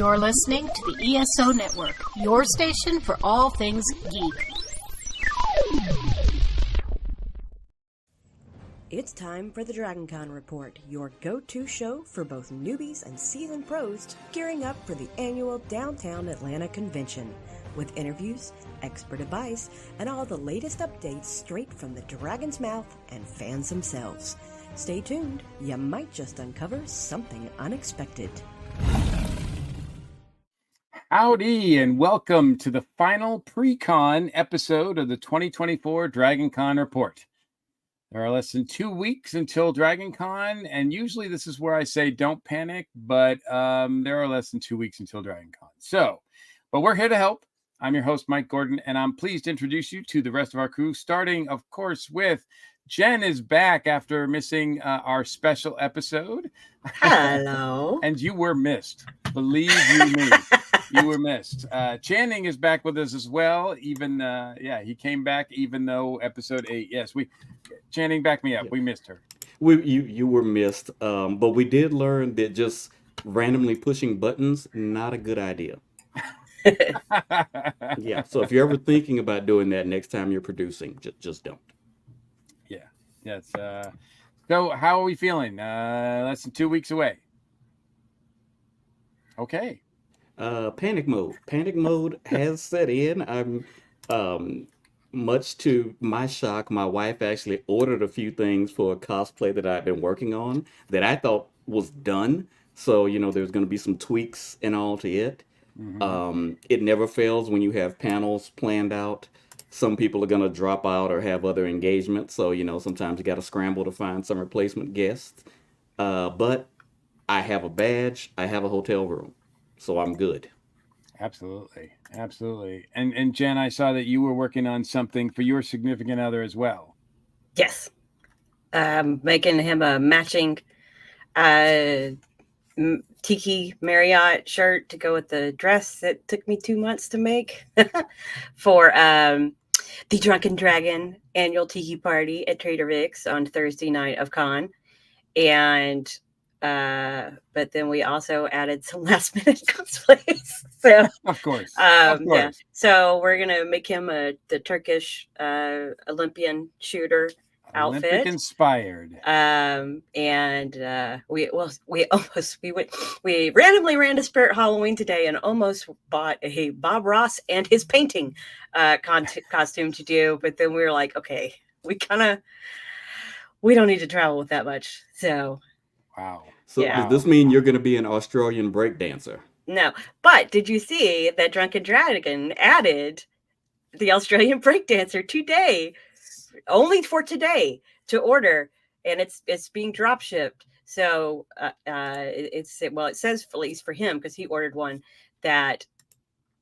You're listening to the ESO Network, your station for all things geek. It's time for the DragonCon Report, your go-to show for both newbies and seasoned pros gearing up for the annual Downtown Atlanta Convention, with interviews, expert advice, and all the latest updates straight from the dragon's mouth and fans themselves. Stay tuned, you might just uncover something unexpected. Howdy, and welcome to the final pre-con episode of the 2024 DragonCon Report. There are less than 2 weeks until DragonCon, and usually this is where I say don't panic, but there are less than 2 weeks until DragonCon. But we're here to help. I'm your host, Mike Gordon, and I'm pleased to introduce you to the rest of our crew, starting, of course, with Jen is back after missing our special episode. Hello. And you were missed. Believe you me. You were missed. Channing is back with us as well. Even he came back even though episode 8. Yes, Channing, back me up. We missed her. You were missed. But we did learn that just randomly pushing buttons, not a good idea. Yeah. So if you're ever thinking about doing that next time you're producing, just don't. Yeah. Yes. So how are we feeling? Less than 2 weeks away. Okay. Panic mode has set in. I'm much to my shock, my wife actually ordered a few things for a cosplay that I've been working on that I thought was done. So, there's going to be some tweaks and all to it. Mm-hmm. It never fails when you have panels planned out. Some people are going to drop out or have other engagements. So, sometimes you got to scramble to find some replacement guests. But I have a badge. I have a hotel room. So I'm good. Absolutely. And Jen, I saw that you were working on something for your significant other as well. Yes. Making him a matching Tiki Marriott shirt to go with the dress that took me 2 months to make for the Drunken Dragon annual Tiki party at Trader Vic's on Thursday night of con. And but then we also added some last minute cosplays. So of course. Yeah. So we're gonna make him the Turkish Olympian shooter outfit. Olympic inspired. And we randomly ran to Spirit Halloween today and almost bought a Bob Ross and his painting costume to do, but then we were like, okay, we don't need to travel with that much. So wow. So Does this mean you're going to be an Australian breakdancer? No, but did you see that Drunken Dragon added the Australian breakdancer today, only for today, to order, and it's being drop shipped. So it says at least for him, because he ordered one, that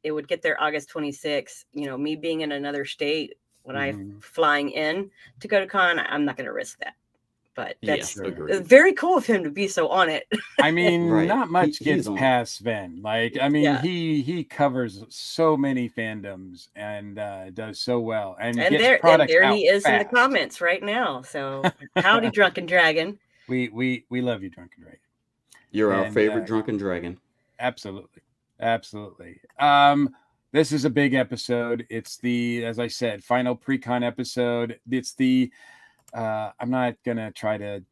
it would get there August 26th. Me being in another state when I'm flying in to go to con, I'm not going to risk that. But that's very cool of him to be so on it. I mean, right. Not much gets past Sven. He covers so many fandoms and does so well. And there he is fast. In the comments right now. So howdy, Drunken Dragon. We love you, Drunken Dragon. You're our favorite Drunken Dragon. Absolutely. This is a big episode. It's the, as I said, final pre-con episode. It's the I'm not gonna try to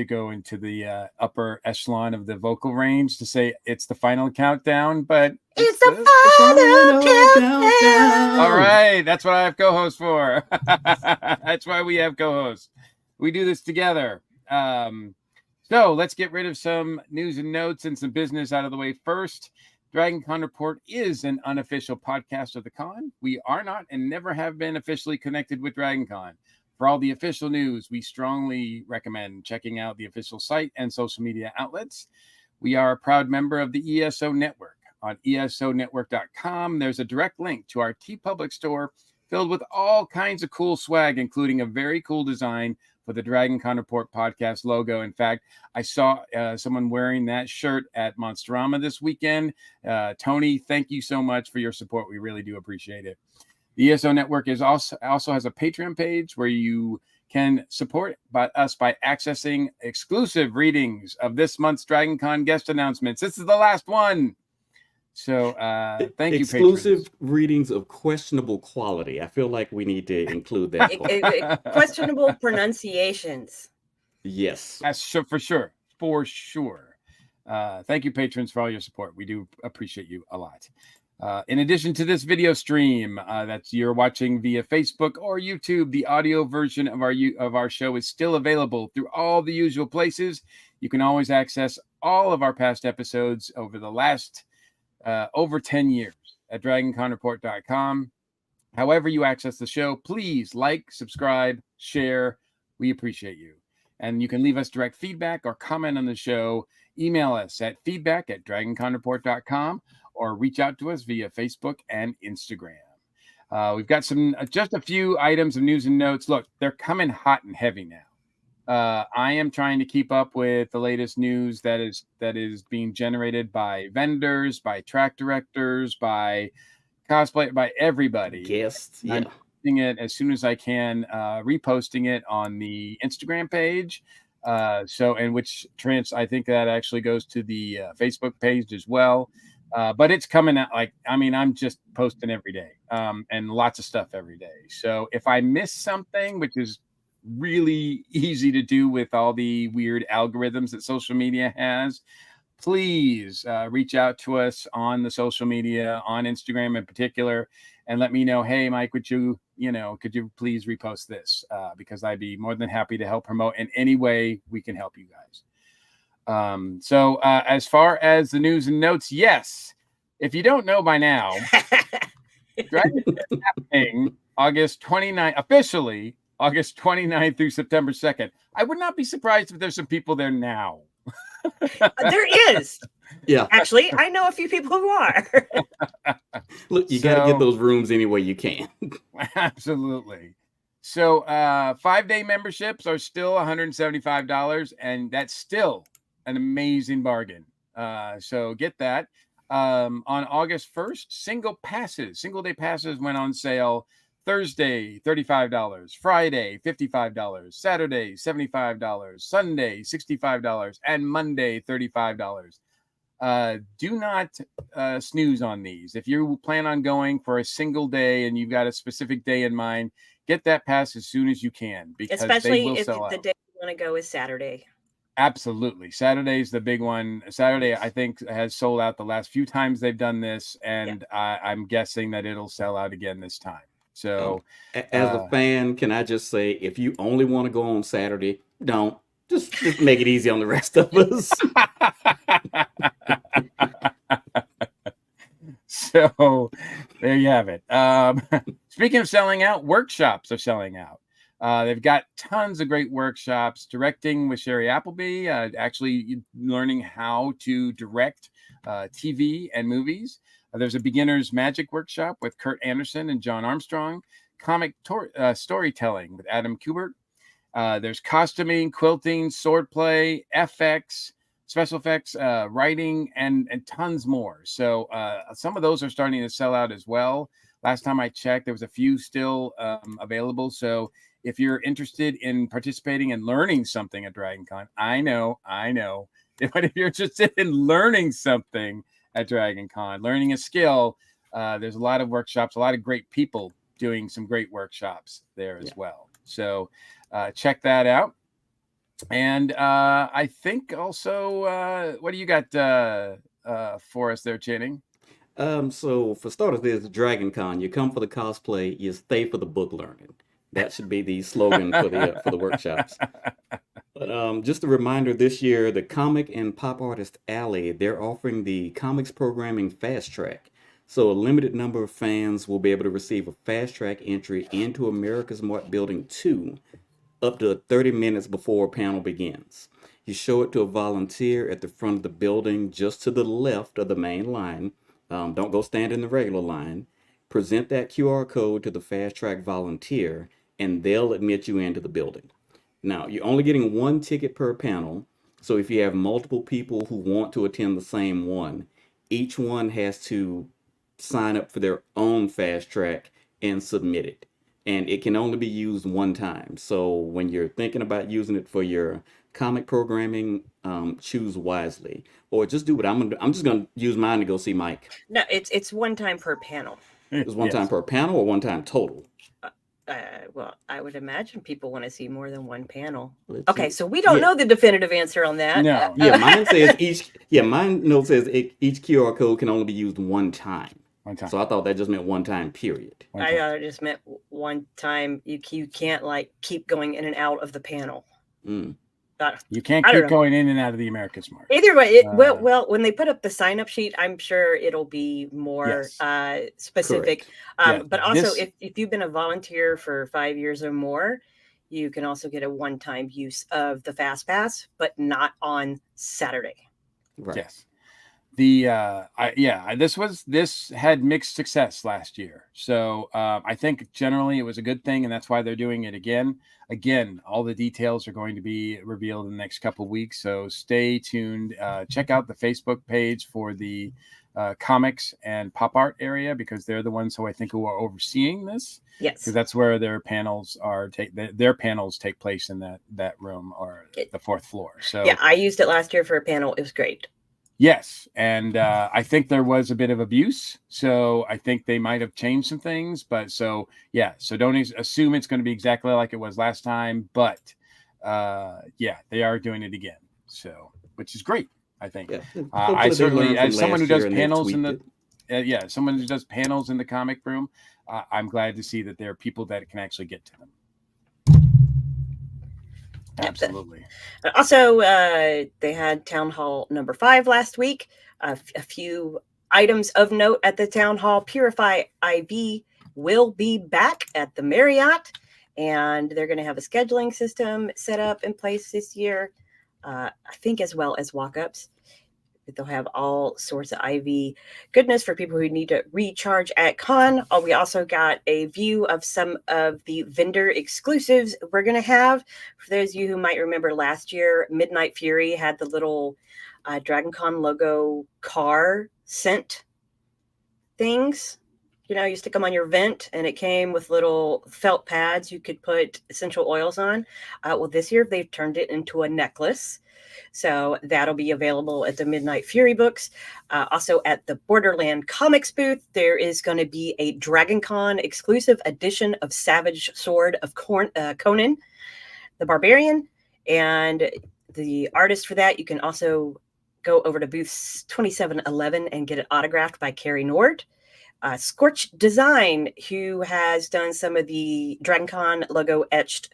go into the upper echelon of the vocal range to say it's the final countdown, but it's the final countdown. All right, that's what I have co-hosts for. That's why we have co-hosts. We do this together. So let's get rid of some news and notes and some business out of the way first. DragonCon Report is an unofficial podcast of the con. We are not and never have been officially connected with DragonCon. For all the official news, we strongly recommend checking out the official site and social media outlets. We are a proud member of the ESO Network. On esonetwork.com, there's a direct link to our TeePublic store filled with all kinds of cool swag, including a very cool design for the DragonCon Report podcast logo. In fact, I saw someone wearing that shirt at Monsterama this weekend. Tony, thank you so much for your support. We really do appreciate it. The ESO Network is also has a Patreon page where you can support us by accessing exclusive readings of this month's DragonCon guest announcements. This is the last one. So thank you, Exclusive patrons. readings of questionable quality. I feel like we need to include that part. Questionable pronunciations. Yes. That's for sure. For sure. Thank you, patrons, for all your support. We do appreciate you a lot. In addition to this video stream that you're watching via Facebook or YouTube, the audio version of our show is still available through all the usual places. You can always access all of our past episodes over the last over 10 years at DragonConReport.com. However you access the show, please like, subscribe, share. We appreciate you. And you can leave us direct feedback or comment on the show. Email us at feedback@DragonConReport.com or reach out to us via Facebook and Instagram. We've got just a few items of news and notes. Look, they're coming hot and heavy now. I am trying to keep up with the latest news that is being generated by vendors, by track directors, by cosplay, by everybody. Guests. Yeah. I'm posting it as soon as I can, reposting it on the Instagram page. I think that actually goes to the Facebook page as well. But it's coming out I'm just posting every day, and lots of stuff every day. So if I miss something, which is really easy to do with all the weird algorithms that social media has, please reach out to us on the social media, on Instagram in particular, and let me know, hey, Mike, could you please repost this? Because I'd be more than happy to help promote in any way we can help you guys. So as far as the news and notes, yes, if you don't know by now, Dragon is happening August 29th, officially August 29th through September 2nd. I would not be surprised if there's some people there now. There is. Yeah. Actually, I know a few people who are. Look, you got to get those rooms any way you can. Absolutely. So 5-day memberships are still $175, and that's still an amazing bargain. So get that. On August 1st, single day passes went on sale. Thursday, $35, Friday, $55, Saturday, $75, Sunday, $65, and Monday, $35. Do not snooze on these. If you plan on going for a single day and you've got a specific day in mind, get that pass as soon as you can, because especially they will if sell the out. day you want to go is Saturday. Absolutely. Saturday's the big one. Saturday, I think, has sold out the last few times they've done this, and I'm guessing that it'll sell out again this time. So as a fan, can I just say, if you only want to go on Saturday, don't. Just make it easy on the rest of us. So there you have it. Speaking of selling out, workshops are selling out. They've got tons of great workshops. Directing with Sherry Appleby, actually learning how to direct TV and movies. There's a beginner's magic workshop with Kurt Anderson and John Armstrong. Comic storytelling with Adam Kubert. There's costuming, quilting, swordplay, FX, special effects, writing, and tons more. So some of those are starting to sell out as well. Last time I checked, there was a few still available. So if you're interested in participating and learning something at DragonCon, I know. But if you're interested in learning something at DragonCon, learning a skill, there's a lot of workshops, a lot of great people doing some great workshops there as well. So check that out. And I think also, what do you got for us there, Channing? So for starters, there's DragonCon. You come for the cosplay, you stay for the book learning. That should be the slogan for the workshops. But just a reminder, this year, the Comic and Pop Artist Alley, they're offering the Comics Programming Fast Track. So a limited number of fans will be able to receive a fast track entry into America's Mart Building 2 up to 30 minutes before a panel begins. You show it to a volunteer at the front of the building, just to the left of the main line. Don't go stand in the regular line. Present that QR code to the fast track volunteer, and they'll admit you into the building. Now, you're only getting one ticket per panel, so if you have multiple people who want to attend the same one, each one has to sign up for their own fast track and submit it. and it can only be used one time. So when you're thinking about using it for your comic programming, choose wisely, or just do what I'm gonna do. I'm just gonna use mine to go see Mike. No, it's one time per panel. It's one time Yes. per panel or one time total. Well, I would imagine people want to see more than one panel. Let's Okay, see. so we don't Yeah. know the definitive answer on that. No. Yeah, mine says each. Yeah, mine note says each QR code can only be used one time. One time. So I thought that just meant one time. Period. One I time. thought it just meant one time. You can't like keep going in and out of the panel. Mm. You can't I don't keep know. going in and out of the America's Mark. Either way, Uh, well, when they put up the sign-up sheet, I'm sure it'll be more Yes. specific. Correct. Yeah, But also, this- if you've been a volunteer for 5 years or more, you can also get a one-time use of the Fast Pass, but not on Saturday. Right. Yes. This had mixed success last year. So I think generally it was a good thing, and that's why they're doing it again. Again, all the details are going to be revealed in the next couple of weeks. So stay tuned. Check out the Facebook page for the comics and pop art area, because they're the ones who I think who are overseeing this. Yes. Because that's where their panels are. Their panels take place in that room or the fourth floor. So Yeah, I used it last year for a panel. It was great. yes, and I think there was a bit of abuse, so I think they might have changed some things. But so don't assume it's going to be exactly like it was last time. But they are doing it again, so which is great. I think. Yeah. I Hopefully they certainly, learned from as someone who last does year and they panels in tweaked the it. someone who does panels in the comic room, I'm glad to see that there are people that can actually get to them. Absolutely. Also, they had Town Hall number 5 last week. A few items of note at the Town Hall. Purify IV will be back at the Marriott, and they're going to have a scheduling system set up in place this year, I think, as well as walk-ups. They'll have all sorts of IV goodness for people who need to recharge at con. We also got a view of some of the vendor exclusives we're going to have. For those of you who might remember last year, Midnight Fury had the little DragonCon logo car scent things. You know, you stick them on your vent, and it came with little felt pads you could put essential oils on. Well, this year they've turned it into a necklace. So that'll be available at the Midnight Fury books. Also at the Borderland Comics booth, there is going to be a DragonCon exclusive edition of Savage Sword of Conan the Barbarian. And the artist for that, you can also go over to booth 2711 and get it autographed by Carrie Nord. Scorch Design, who has done some of the DragonCon logo etched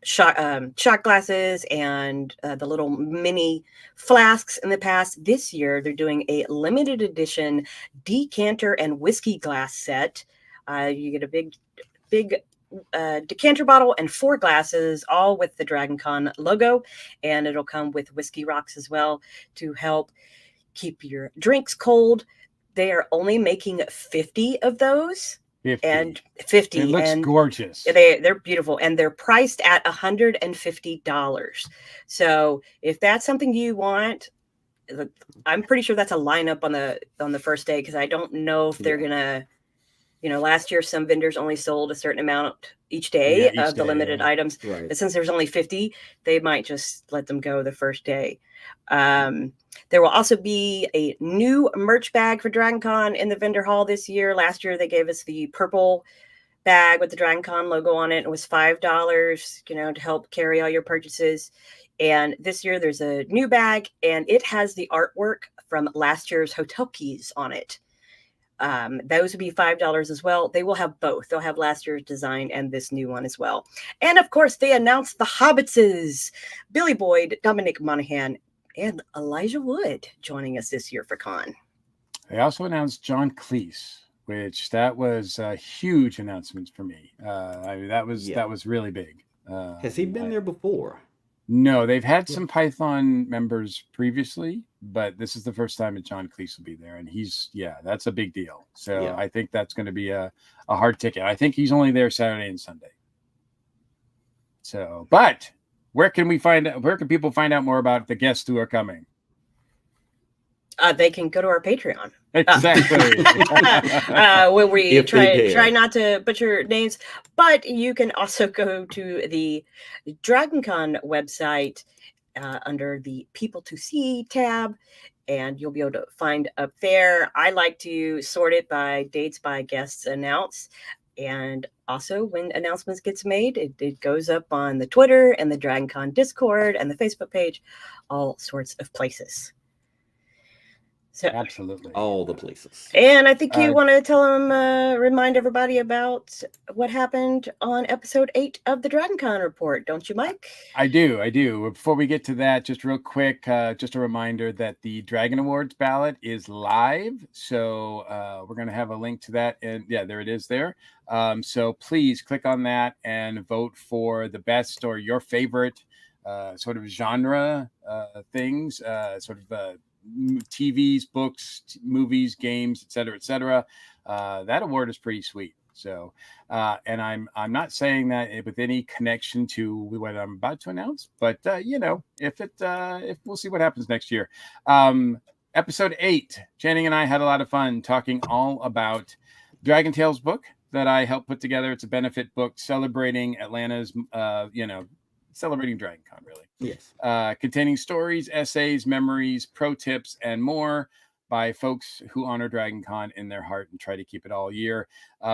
shot glasses and the little mini flasks in the past. This year, they're doing a limited edition decanter and whiskey glass set. You get a big decanter bottle and 4 glasses, all with the DragonCon logo, and it'll come with whiskey rocks as well to help keep your drinks cold. They are only making 50 of those. 50. And 50. It looks and gorgeous. They're beautiful, and they're priced at $150. So if that's something you want, I'm pretty sure that's a lineup on the first day, because I don't know if they're gonna, last year some vendors only sold a certain amount each day of the limited items. Right. But since there's only 50, they might just let them go the first day. There will also be a new merch bag for DragonCon in the vendor hall this year. Last year, they gave us the purple bag with the DragonCon logo on it. It was $5, to help carry all your purchases. And this year, there's a new bag, and it has the artwork from last year's hotel keys on it. Those would be $5 as well. They will have both. They'll have last year's design and this new one as well. And of course, they announced the Hobbitses, Billy Boyd, Dominic Monaghan, and Elijah Wood joining us this year for con. They also announced John Cleese, which that was a huge announcement for me. That was really big. Has he been there before? No, they've had some Python members previously, but this is the first time that John Cleese will be there, and that's a big deal. So I think that's going to be a hard ticket. I think he's only there Saturday and Sunday. So, but where can people find out more about the guests who are coming? They can go to our Patreon. Exactly. Where we If they dare. try not to butcher names, but you can also go to the DragonCon website under the People to See tab, and you'll be able to find up there. I like to sort it by dates by guests announced. And also when announcements gets made, it goes up on the Twitter and the DragonCon Discord and the Facebook page, all sorts of places. So, Absolutely. All the places. and I think you want to tell them, remind everybody about what happened on episode 8 of the DragonCon Report, don't you, Mike? I do. Before we get to that, just real quick, just a reminder that the Dragon Awards ballot is live. So we're going to have a link to that. And yeah, there it is there. So please click on that and vote for the best or your favorite sort of genre things, sort of TVs, books, movies, games, etc. That award is pretty sweet. So and I'm not saying that with any connection to what I'm about to announce, but if we'll see what happens next year. Episode 8, Channing and I had a lot of fun talking all about Dragon Tales book that I helped put together. It's a benefit book celebrating Atlanta's celebrating DragonCon, really. Yes. Containing stories, essays, memories, pro tips, and more by folks who honor DragonCon in their heart and try to keep it all year.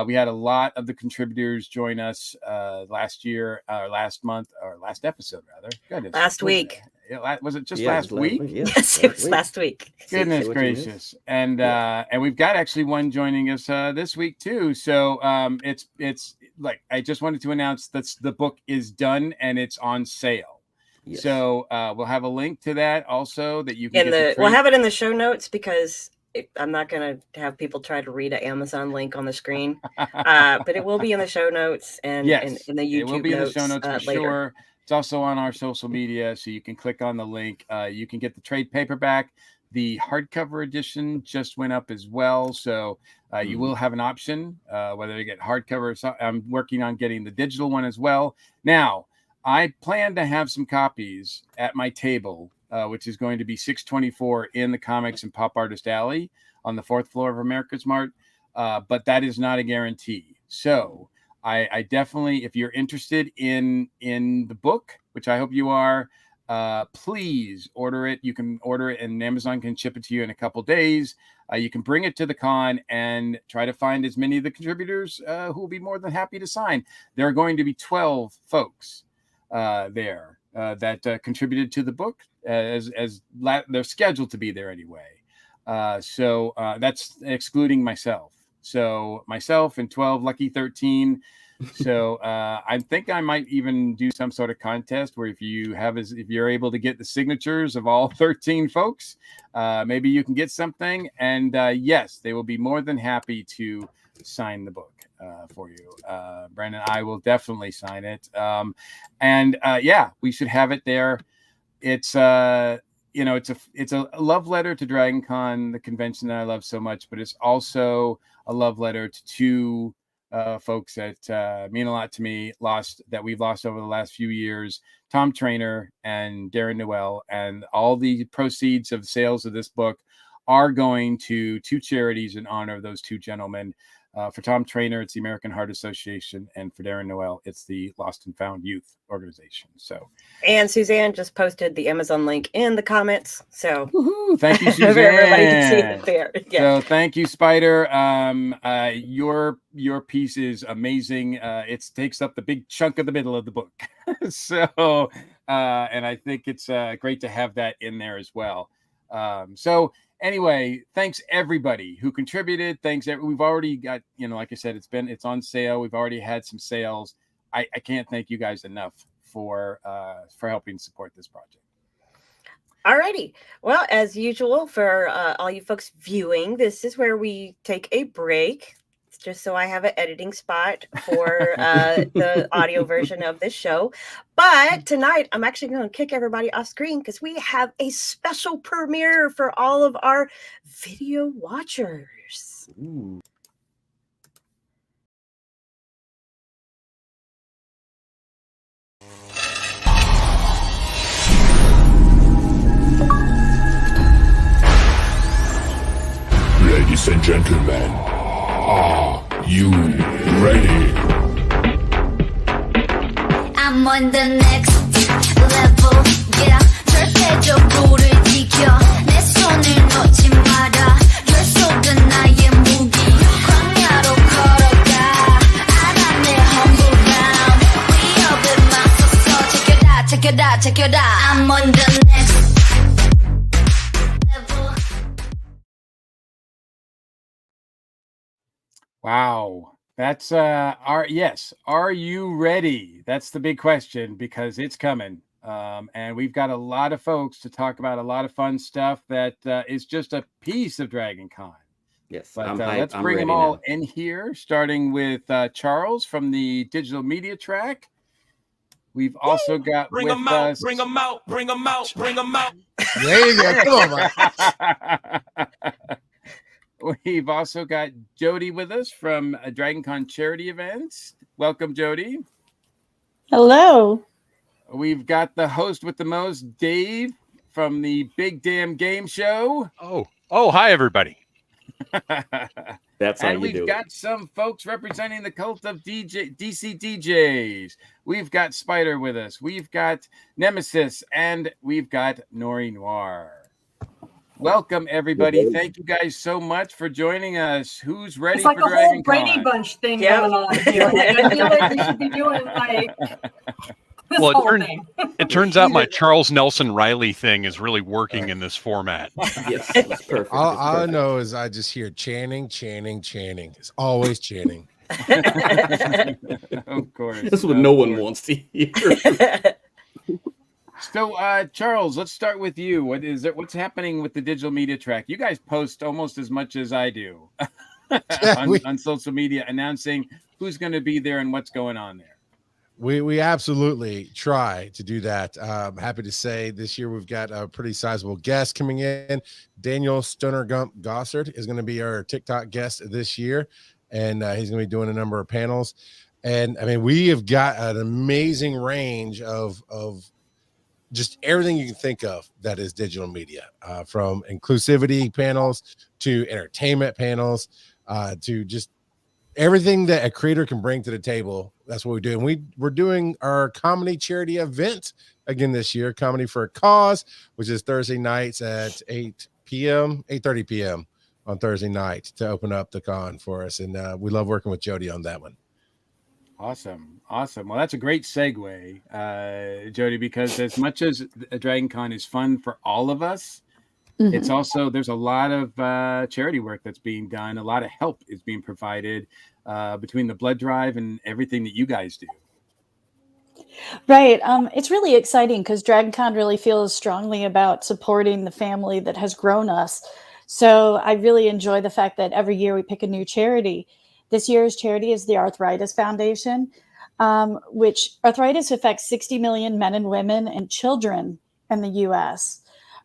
We had a lot of the contributors join us last episode, rather. Goodness. Last week. Was it just last week? Yes, it was last week. Goodness gracious. And we've got actually one joining us this week too. So it's like, I just wanted to announce that the book is done and it's on sale. Yes. So we'll have a link to that also that you can we'll have it in the show notes, because I'm not going to have people try to read an Amazon link on the screen, but it will be in the show notes and in the YouTube it will be notes, in the show notes for later. Sure. It's also on our social media, so you can click on the link. You can get the trade paperback. The hardcover edition just went up as well, so you will have an option whether to get hardcover. I'm working on getting the digital one as well. Now, I plan to have some copies at my table, which is going to be 624 in the Comics and Pop Artist Alley on the 4th floor of America's Mart, but that is not a guarantee. So I definitely, if you're interested in the book, which I hope you are, please order it. You can order it and Amazon can ship it to you in a couple days. You can bring it to the con and try to find as many of the contributors who will be more than happy to sign. There are going to be 12 folks there that contributed to the book as they're scheduled to be there anyway. So that's excluding myself. So myself and 12 lucky 13. So I think I might even do some sort of contest where if you're able to get the signatures of all 13 folks, maybe you can get something. And yes, they will be more than happy to sign the book for you. Brandon, I will definitely sign it. Yeah, we should have it there. It's it's a love letter to DragonCon, the convention that I love so much, but it's also a love letter to two folks that mean a lot to me, that we've lost over the last few years, Tom Trainer and Darren Noel, and all the proceeds of sales of this book are going to two charities in honor of those two gentlemen. For Tom Trainer, it's the American Heart Association, and for Darren Noel, it's the Lost and Found Youth Organization. So, and Suzanne just posted the Amazon link in the comments. So, thank you, Suzanne. Everybody can see it there. Yeah. So, thank you, Spider. Your piece is amazing. It takes up the big chunk of the middle of the book. So, and I think it's great to have that in there as well. Anyway, thanks everybody who contributed. We've already got, like I said, it's on sale. We've already had some sales. I can't thank you guys enough for helping support this project. Alrighty. Well, as usual, for all you folks viewing, this is where we take a break, just so I have an editing spot for the audio version of this show. But tonight, I'm actually going to kick everybody off screen because we have a special premiere for all of our video watchers. Ooh. gentlemen, are you ready? I'm on the next level, yeah. 절대적으로 지켜 내 손을 놓지 마라. 결속은 나의 무기. 광야로 걸어가 알아 내 humble ground. 위협을 맞서서 check it out, check it out. I'm on the next level. Wow. That's Are you ready? That's the big question because it's coming. And we've got a lot of folks to talk about a lot of fun stuff that is just a piece of DragonCon. Yes, But I'm hyped. let's I'm bring them ready all now. in here, starting with Charles from the digital media track. We've also got Bring with them out, us. bring them out, bring them out, bring them out. There you go. Come on, man. We've also got Jody with us from DragonCon charity events. Welcome, Jody. Hello. We've got the host with the most, Dave, from the Big Damn Game Show. Oh, hi, everybody. That's how And you we've do got it. some folks representing the Cult of DCDJs. We've got Spider with us. We've got Nemesis, and we've got Nori Noir. Welcome, everybody. Thank you guys so much for joining us. Who's ready It's like for a whole DragonCon? Brady Bunch thing Yep. going on here. Like, I feel like we should be doing like this Well, whole thing. it turns out my Charles Nelson Riley thing is really working in this format. Yes, it's perfect. All It's I perfect. know is I just hear chanting, chanting, chanting. It's always chanting. Of course. That's what of no one course. wants to hear. So, Charles, let's start with you. What's happening with the digital media track? You guys post almost as much as I do on social media, announcing who's going to be there and what's going on there. We absolutely try to do that. Happy to say this year we've got a pretty sizable guest coming in. Daniel Stoner Gump Gossard is going to be our TikTok guest this year, and he's going to be doing a number of panels. And I mean, we have got an amazing range of just everything you can think of that is digital media, from inclusivity panels to entertainment panels, to just everything that a creator can bring to the table. That's what we do. And we're doing our comedy charity event again this year, Comedy for a Cause, which is Thursday nights at 8:30 p.m. on Thursday night to open up the con for us. And we love working with Jody on that one. Awesome. Well, that's a great segue, Jody, because as much as DragonCon is fun for all of us, it's also, there's a lot of charity work that's being done. A lot of help is being provided between the blood drive and everything that you guys do. Right. It's really exciting because DragonCon really feels strongly about supporting the family that has grown us. So I really enjoy the fact that every year we pick a new charity. This year's charity is the Arthritis Foundation, which arthritis affects 60 million men and women and children in the U.S.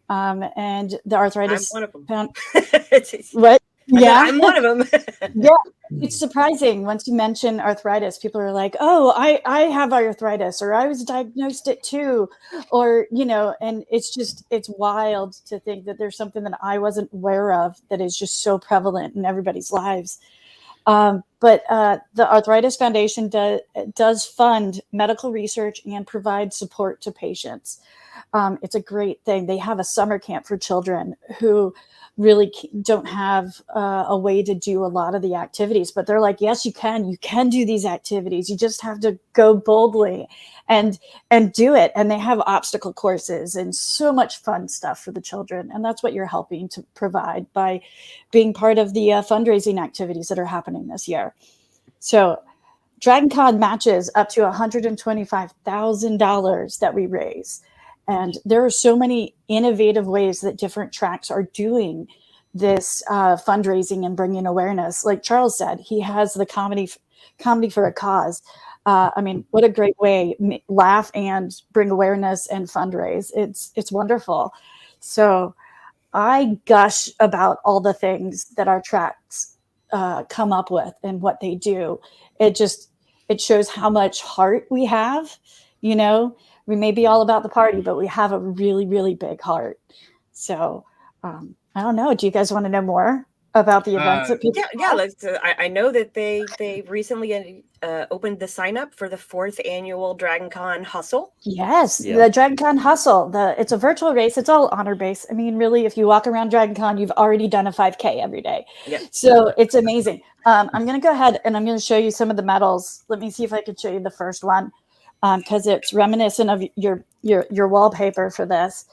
And the Arthritis I'm one of them. What? Yeah, I'm one of them. Yeah, it's surprising once you mention arthritis. People are like, "Oh, I have arthritis," or "I was diagnosed it too," or and it's wild to think that there's something that I wasn't aware of that is just so prevalent in everybody's lives. But the Arthritis Foundation does fund medical research and provide support to patients. It's a great thing. They have a summer camp for children who really don't have a way to do a lot of the activities, but they're like, yes, you can do these activities. You just have to go boldly and do it. And they have obstacle courses and so much fun stuff for the children. And that's what you're helping to provide by being part of the fundraising activities that are happening this year. So DragonCon matches up to $125,000 that we raise. And there are so many innovative ways that different tracks are doing this fundraising and bringing awareness. Like Charles said, he has the comedy for a cause. I mean, what a great way, laugh and bring awareness and fundraise. It's wonderful. So I gush about all the things that our tracks come up with and what they do. It shows how much heart we have, We may be all about the party, but we have a really, really big heart. So I don't know. Do you guys want to know more? about the events that people Yeah. I know that they recently opened the sign up for the 4th annual DragonCon Hustle. Yes, Yeah. the DragonCon Hustle. It's a virtual race. It's all honor based. I mean, really, if you walk around DragonCon, you've already done a 5K every day. Yep. So it's amazing. I'm going to go ahead and I'm going to show you some of the medals. Let me see if I can show you the first one, because it's reminiscent of your wallpaper for this.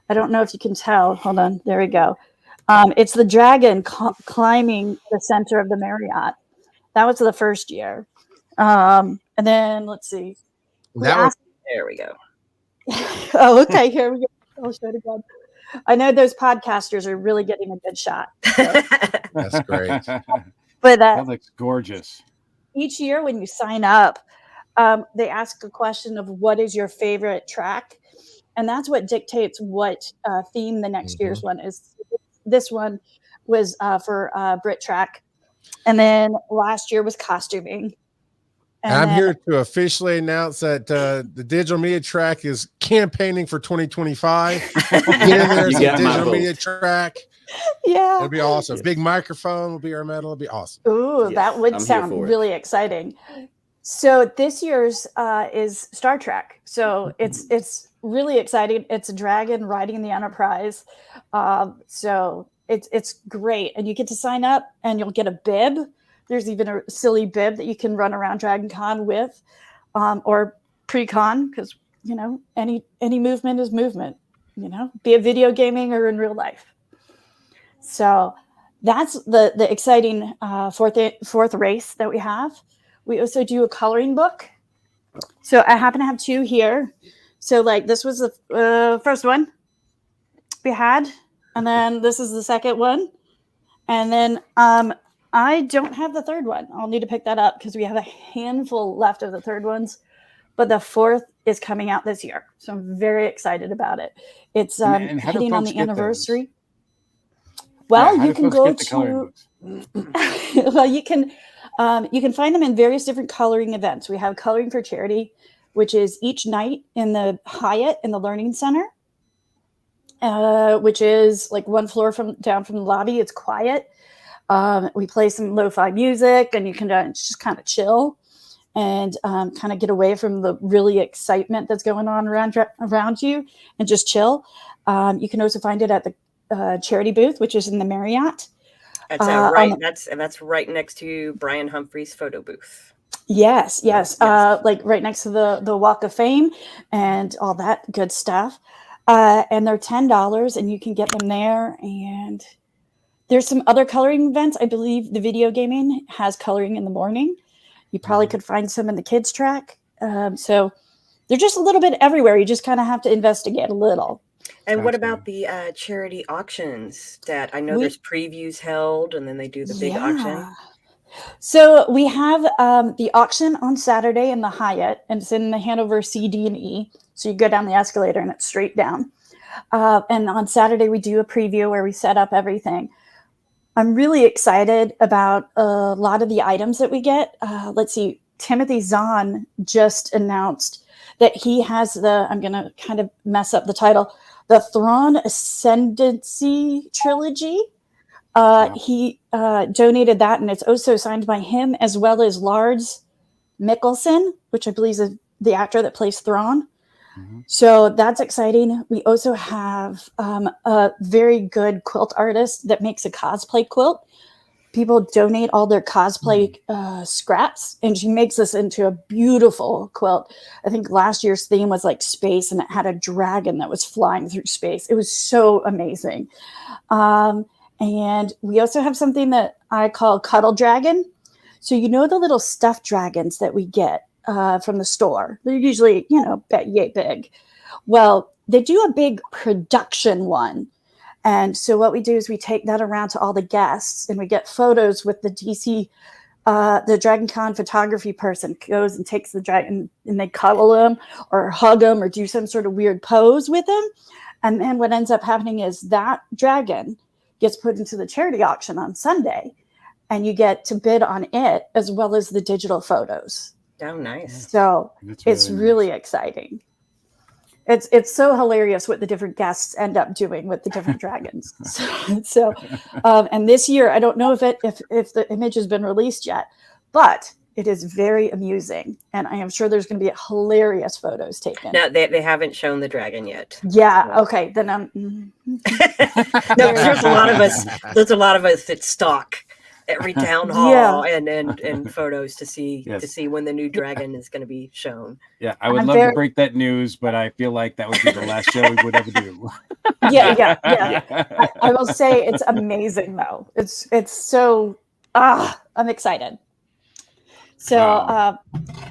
I don't know if you can tell. Hold on. There we go. It's the dragon climbing the center of the Marriott. That was the first year. And then let's see. There we go. Oh, okay. Here we go. I'll show it again. I know those podcasters are really getting a good shot. So. That's great. But That looks gorgeous. Each year when you sign up, they ask a question of what is your favorite track, and that's what dictates what theme the next year's one is. This one was for Brit track, and then last year was costuming. And I'm here to officially announce that the digital media track is campaigning for 2025. Get in there, You some got my digital media vote. track. Yeah, It'll be awesome. Big microphone will be our medal. It'll be awesome. Ooh, Yes, that would I'm here sound for it. really exciting. So this year's is Star Trek. So it's really exciting. It's a dragon riding the Enterprise. So it's great, and you get to sign up, and you'll get a bib. There's even a silly bib that you can run around DragonCon with, or pre-con, because any movement is movement. Be it video gaming or in real life. So that's the exciting fourth race that we have. We also do a coloring book. So I happen to have 2 here. So like this was the first one we had, and then this is the second one, and then I don't have the third one. I'll need to pick that up because we have a handful left of the third ones, but the 4th is coming out this year. So I'm very excited about it. It's And how do hitting on folks the get those? anniversary. Well, How you do can folks go get the coloring to books? well, you can find them in various different coloring events. We have Coloring for Charity, which is each night in the Hyatt in the Learning Center, which is like 1 floor down from the lobby. It's quiet. We play some lo-fi music, and you can just kind of chill and kind of get away from the really excitement that's going on around you and just chill. You can also find it at the charity booth, which is in the Marriott. That's that's right next to Brian Humphrey's photo booth. Yes. Like right next to the Walk of Fame and all that good stuff. And they're $10, and you can get them there. And there's some other coloring events. I believe the video gaming has coloring in the morning. You probably could find some in the kids track. So they're just a little bit everywhere. You just kind of have to investigate a little. And what about the charity auctions that I know there's previews held, and then they do the big auction? So we have the auction on Saturday in the Hyatt, and it's in the Hanover CD&E. So you go down the escalator and it's straight down. And on Saturday we do a preview where we set up everything. I'm really excited about a lot of the items that we get. Let's see, Timothy Zahn just announced that he has I'm going to kind of mess up the title, the Thrawn Ascendancy trilogy. He donated that, and it's also signed by him, as well as Lars Mikkelsen, which I believe is the actor that plays Thrawn. So that's exciting. We also have a very good quilt artist that makes a cosplay quilt. People donate all their cosplay scraps, and she makes this into a beautiful quilt. I think last year's theme was like space, and it had a dragon that was flying through space. It was so amazing. And we also have something that I call Cuddle Dragon. So the little stuffed dragons that we get from the store. They're usually, yay big. Well, they do a big production one. And so what we do is we take that around to all the guests, and we get photos with the DC, the DragonCon photography person goes and takes the dragon, and they cuddle him or hug him or do some sort of weird pose with him. And then what ends up happening is that dragon gets put into the charity auction on Sunday, and you get to bid on it as well as the digital photos. Oh, nice. So it's really exciting. it's so hilarious what the different guests end up doing with the different dragons. So and this year, I don't know if the image has been released yet, but it is very amusing, and I am sure there's going to be hilarious photos taken. No, they haven't shown the dragon yet. Yeah. Okay. Then no, there's a lot of us. There's a lot of us that stalk every town hall and photos to see when the new dragon is going to be shown. Yeah, I would love to break that news, but I feel like that would be the last show we would ever do. Yeah. I will say it's amazing though. It's so I'm excited. So,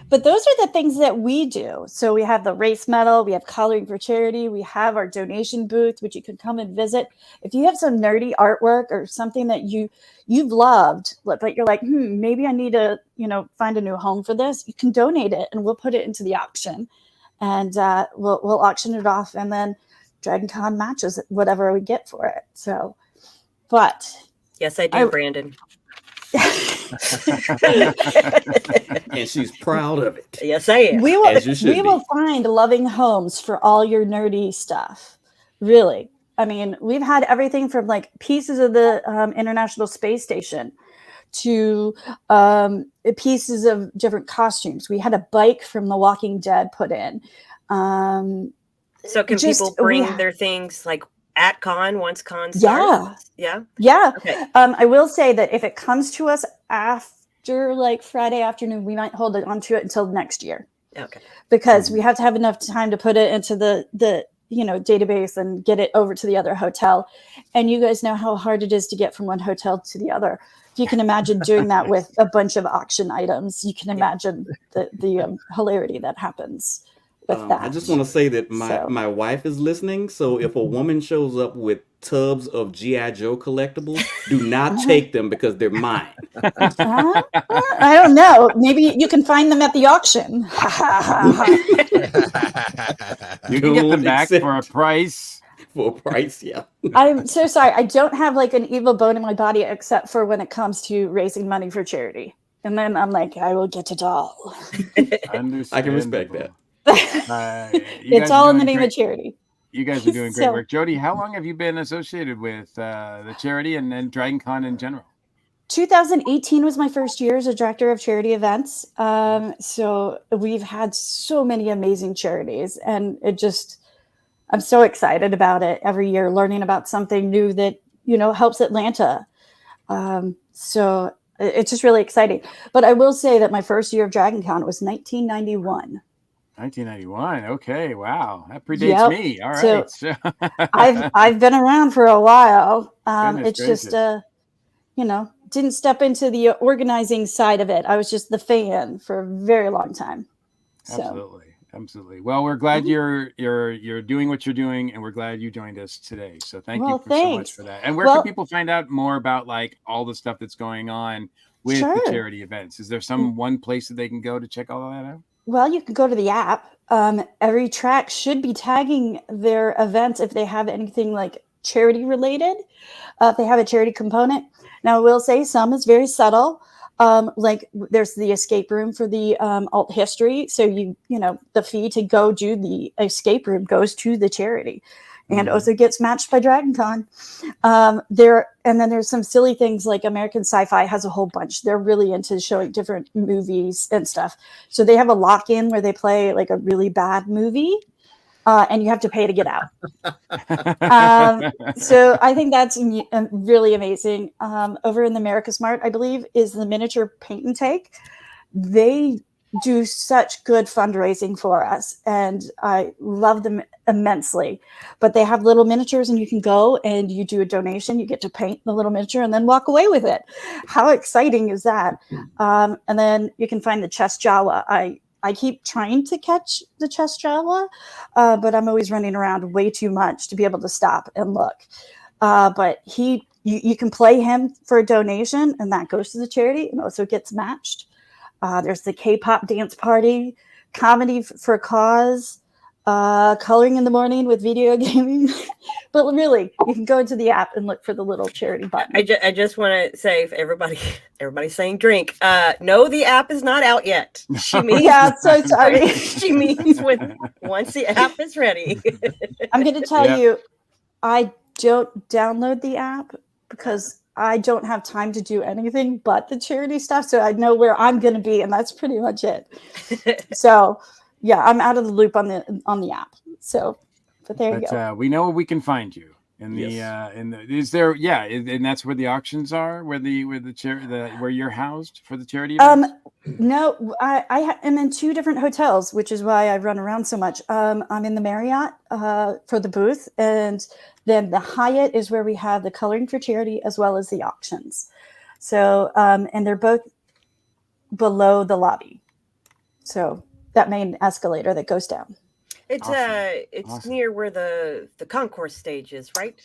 but those are the things that we do. So we have the race medal, we have coloring for charity, we have our donation booth, which you can come and visit. If you have some nerdy artwork or something that you've loved, but you're like, maybe I need to, find a new home for this, you can donate it and we'll put it into the auction, and we'll auction it off, and then DragonCon matches whatever we get for it. So, but yes, I do, Brandon. And she's proud of it. Yes, I am. We will find loving homes for all your nerdy stuff. Really. I mean, we've had everything from like pieces of the International Space Station to pieces of different costumes. We had a bike from The Walking Dead put in. So can people bring their things like at con once con starts? Yeah. Okay. I will say that if it comes to us after like Friday afternoon, we might hold on to it until next year. Okay. Because we have to have enough time to put it into the database and get it over to the other hotel. And you guys know how hard it is to get from one hotel to the other. If you can imagine doing that with a bunch of auction items, you can imagine the hilarity that happens. I just want to say that my wife is listening. So if a woman shows up with tubs of G.I. Joe collectibles, do not take them because they're mine. I don't know. Maybe you can find them at the auction. You can get them back for a price. For a price, yeah. I'm so sorry. I don't have like an evil bone in my body except for when it comes to raising money for charity. And then I'm like, I will get it all. I can respect that. It's all in the name of charity. You guys are doing great work. Jody, how long have you been associated with the charity and then DragonCon in general? 2018 was my first year as a director of charity events. So we've had so many amazing charities, and I'm so excited about it every year, learning about something new that, helps Atlanta. So it's just really exciting. But I will say that my first year of DragonCon was 1991. 1991. Okay, wow, that predates me. All right, so I've been around for a while. It's just didn't step into the organizing side of it. I was just the fan for a very long time. So. Absolutely. Well, we're glad you're doing what you're doing, and we're glad you joined us today. So thank you so much for that. And where can people find out more about like all the stuff that's going on with the charity events? Is there one place that they can go to check all of that out? Well, you can go to the app. Every track should be tagging their events if they have anything like charity related, if they have a charity component. Now, I will say some is very subtle. Like there's the escape room for the alt history. So the fee to go do the escape room goes to the charity. And also gets matched by DragonCon. And then there's some silly things like American Sci-Fi has a whole bunch. They're really into showing different movies and stuff. So they have a lock-in where they play like a really bad movie, and you have to pay to get out. So I think that's really amazing. Over in the America Smart, I believe, is the miniature paint and take. They do such good fundraising for us, and I love them immensely. But they have little miniatures, and you can go and you do a donation, you get to paint the little miniature and then walk away with it. How exciting is that? And then you can find the chess Jawa. I keep trying to catch the chess Jawa, but I'm always running around way too much to be able to stop and look. But you can play him for a donation, and that goes to the charity and also gets matched. There's the K-pop dance party, comedy for a cause. Coloring in the morning with video gaming. But really, you can go into the app and look for the little charity button. I just want to say, if everybody's saying drink. No, the app is not out yet. She means Yeah, so sorry. she means once the app is ready. I'm going to tell you, I don't download the app because I don't have time to do anything but the charity stuff. So I know where I'm going to be, and that's pretty much it. So yeah, I'm out of the loop on the app. So, but there you go. We know where we can find you. And and that's where the auctions are, where you're housed for the charity events? No, I am in 2 different hotels, which is why I run around so much. I'm in the Marriott for the booth, and then the Hyatt is where we have the coloring for charity as well as the auctions. So, and they're both below the lobby. So that main escalator that goes down. It's Awesome. near where the concourse stage is, right?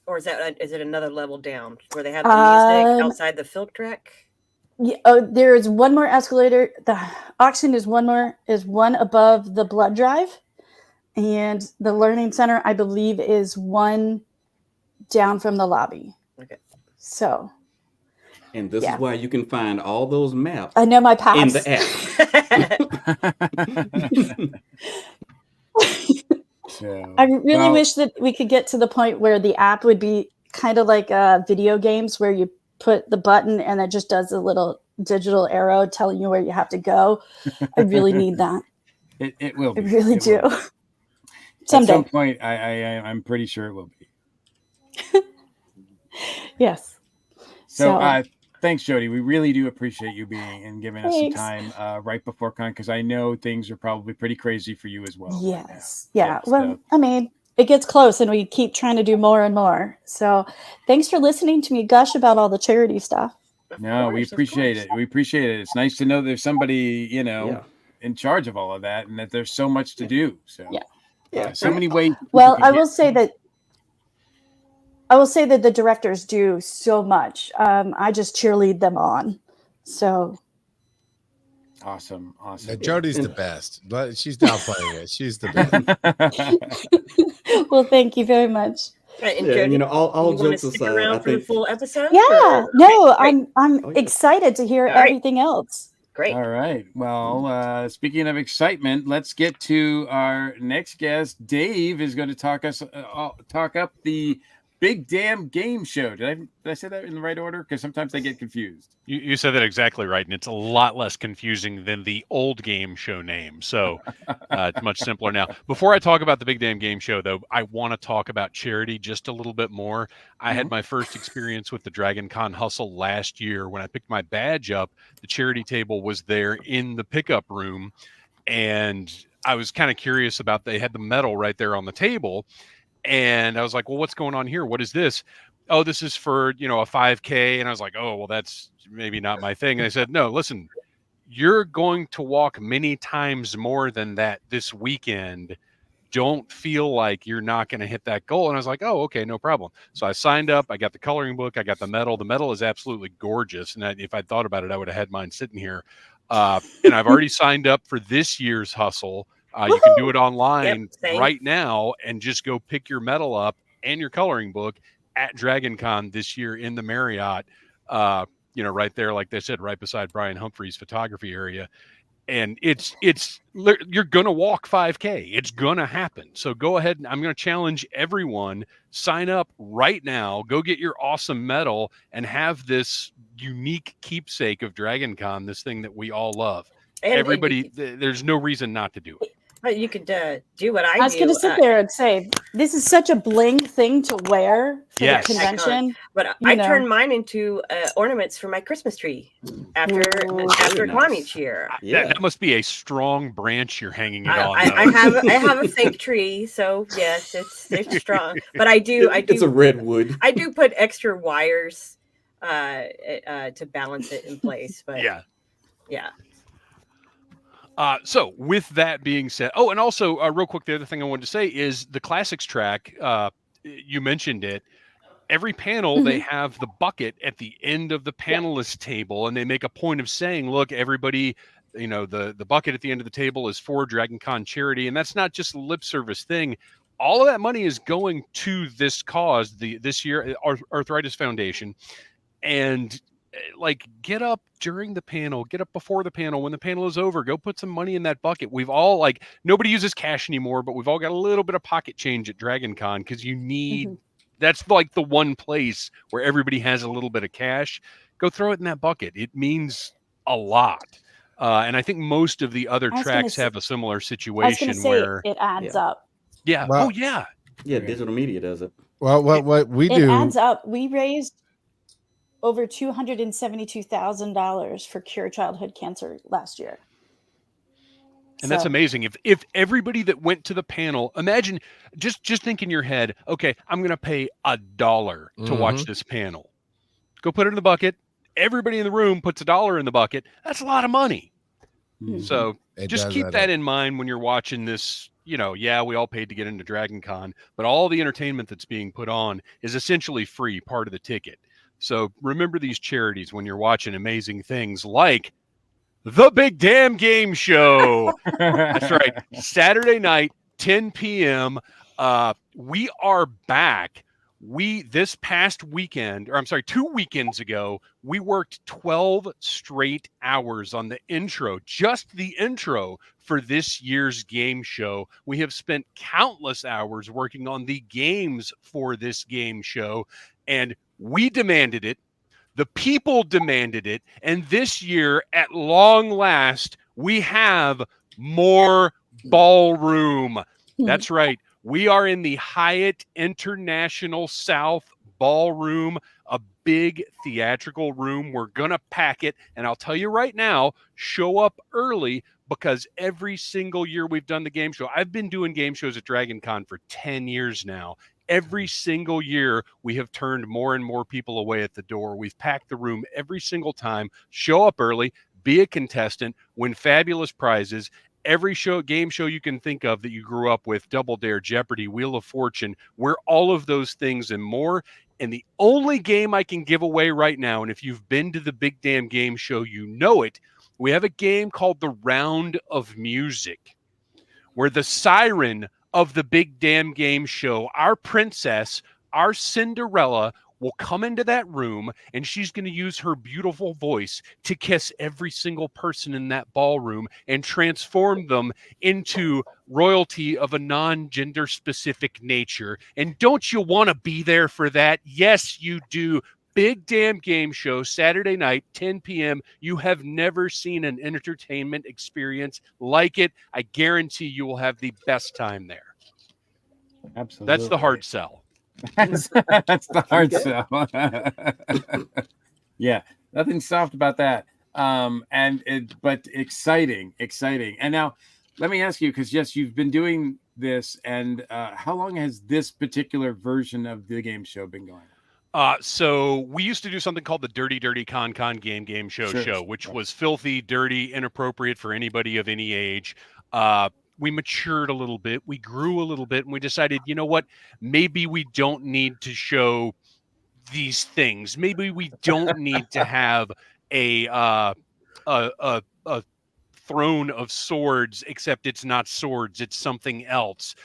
Or is it another level down where they have the music outside the Filk track? Yeah, there's one more escalator. The auction is one above the blood drive, and the learning center, I believe, is one down from the lobby. Okay. So. And this is why you can find all those maps. I know my paths in the app. I really wish that we could get to the point where the app would be kind of like video games where you put the button and it just does a little digital arrow telling you where you have to go. I really need that. It will be. I really do. Will be. Someday. At some point, I'm pretty sure it will be. Yes. So thanks, Jody. We really do appreciate you being and giving us some time right before con, because I know things are probably pretty crazy for you as well. Yes. Yeah. Well, I mean, it gets close and we keep trying to do more and more. So thanks for listening to me gush about all the charity stuff. No, we appreciate it. We appreciate it. It's nice to know there's somebody, in charge of all of that and that there's so much to do. So so many ways. Well, I will say that the directors do so much. I just cheerlead them on. So awesome. Yeah, Jody's the best. But she's downplaying it. She's the best. Well, thank you very much. And Yeah, Jody, all you wanna jokes stick aside, around I for the think full episode? Yeah. or- No, Great. I'm excited to hear everything else. Great. All right. Well, speaking of excitement, let's get to our next guest. Dave is going to talk up the Big Damn Game Show. Did I say that in the right order? Because sometimes I get confused. You said that exactly right, and it's a lot less confusing than the old game show name. So it's much simpler now. Before I talk about the Big Damn Game Show, though, I want to talk about charity just a little bit more. I had my first experience with the DragonCon Hustle last year. When I picked my badge up, the charity table was there in the pickup room, and I was kind of curious about, they had the medal right there on the table. And I was like, well, what's going on here? What is this? Oh, this is for, a 5K. And I was like, oh, well, that's maybe not my thing. And I said, no, listen, you're going to walk many times more than that this weekend. Don't feel like you're not going to hit that goal. And I was like, oh, okay, no problem. So I signed up. I got the coloring book. I got the medal. The medal is absolutely gorgeous. And if I'd thought about it, I would have had mine sitting here. And I've already signed up for this year's hustle. You can do it online right now and just go pick your medal up and your coloring book at DragonCon this year in the Marriott, right there, like they said, right beside Brian Humphrey's photography area. And you're going to walk 5K. It's going to happen. So go ahead. And I'm going to challenge everyone, sign up right now, go get your awesome medal and have this unique keepsake of DragonCon, this thing that we all love. And Everybody, there's no reason not to do it. But you could do what I do. I was going to sit there and say, this is such a bling thing to wear for the convention. But I turn mine into ornaments for my Christmas tree after Con each year. That must be a strong branch you're hanging it on. I have a fake tree, so yes, it's strong. But I do. It's a redwood. I do put extra wires to balance it in place. But yeah. So with that being said, and also real quick, the other thing I wanted to say is the classics track. You mentioned it. Every panel, they have the bucket at the end of the panelist table, and they make a point of saying, look, everybody, the bucket at the end of the table is for DragonCon charity, and that's not just a lip service thing. All of that money is going to this cause, this year Arthritis Foundation. And like, get up during the panel, get up before the panel. When the panel is over, go put some money in that bucket. We've all, like, nobody uses cash anymore, but we've all got a little bit of pocket change at DragonCon because you need, that's like the one place where everybody has a little bit of cash. Go throw it in that bucket. It means a lot. And I think most of the other tracks have a similar situation where it adds up. Yeah. Well, Yeah, digital media does it. Well, what we do, it adds up. We raised over $272,000 for Cure Childhood Cancer last year. And that's amazing. If everybody that went to the panel, imagine, just think in your head, okay, I'm going to pay $1 to watch this panel. Go put it in the bucket. Everybody in the room puts $1 in the bucket. That's a lot of money. So just keep that in mind when you're watching this. We all paid to get into DragonCon, but all the entertainment that's being put on is essentially free, part of the ticket. So remember these charities when you're watching amazing things like the Big Damn Game Show. That's right. Saturday night, 10 p.m. We are back. This past weekend, 2 weekends ago, we worked 12 straight hours on the intro, just the intro for this year's game show. We have spent countless hours working on the games for this game show, and we demanded it. The people demanded it. And this year, at long last, we have more ballroom. That's right. We are in the Hyatt International South Ballroom, a big theatrical room. We're going to pack it. And I'll tell you right now, show up early, because every single year we've done the game show, I've been doing game shows at DragonCon for 10 years now. Every single year, we have turned more and more people away at the door. We've packed the room every single time. Show up early, be a contestant, win fabulous prizes. Every game show you can think of that you grew up with, Double Dare, Jeopardy, Wheel of Fortune, we're all of those things and more. And the only game I can give away right now, and if you've been to the Big Damn Game Show, you know it, we have a game called the Round of Music, where the siren of the Big Damn Game Show, our princess, our Cinderella, will come into that room, and she's going to use her beautiful voice to kiss every single person in that ballroom and transform them into royalty of a non-gender specific nature. And don't you want to be there for that? Yes, you do. Big Damn Game Show, Saturday night, 10 p.m. You have never seen an entertainment experience like it. I guarantee you will have the best time there. Absolutely. That's the hard sell. That's the hard sell. Yeah, nothing soft about that. But exciting. And now let me ask you, because yes, you've been doing this, and how long has this particular version of the game show been going? So we used to do something called the Dirty Con Game Show, which was filthy, dirty, inappropriate for anybody of any age. We matured a little bit, we grew a little bit, and we decided, you know what, maybe we don't need to show these things. Maybe we don't need to have a throne of swords, except it's not swords, it's something else.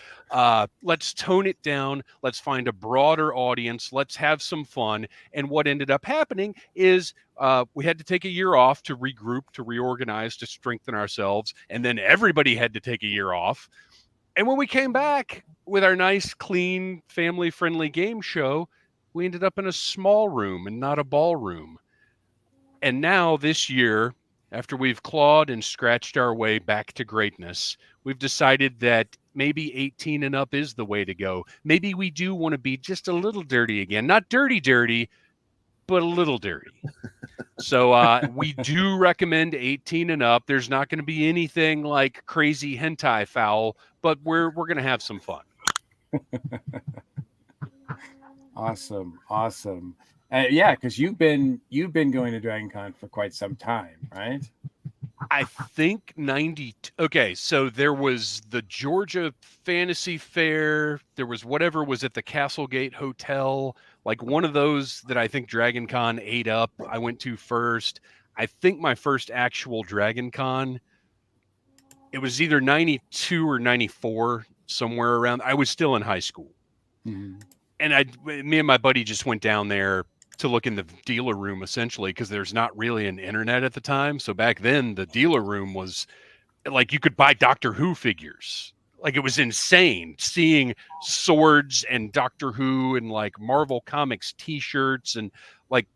Let's tone it down. Let's find a broader audience. Let's have some fun. And what ended up happening is we had to take a year off to regroup, to reorganize, to strengthen ourselves. And then everybody had to take a year off. And when we came back with our nice, clean, family-friendly game show, we ended up in a small room and not a ballroom. And now this year, after we've clawed and scratched our way back to greatness, we've decided that maybe 18 and up is the way to go. Maybe we do want to be just a little dirty again. Not dirty, but a little dirty. So we do recommend 18 and up. There's not going to be anything like crazy hentai foul, but we're going to have some fun. Awesome. Yeah, because you've been going to DragonCon for quite some time, right? I think 90. Okay, so there was the Georgia Fantasy Fair. There was whatever was at the Castlegate Hotel, like one of those that I think DragonCon ate up. I went to first. I think my first actual DragonCon, it was either 92 or 94, somewhere around. I was still in high school. Mm-hmm. And me and my buddy just went down there to look in the dealer room, essentially, because there's not really an internet at the time. So back then, the dealer room was like you could buy Doctor Who figures. Like, it was insane seeing swords and Doctor Who and like Marvel Comics T-shirts and like,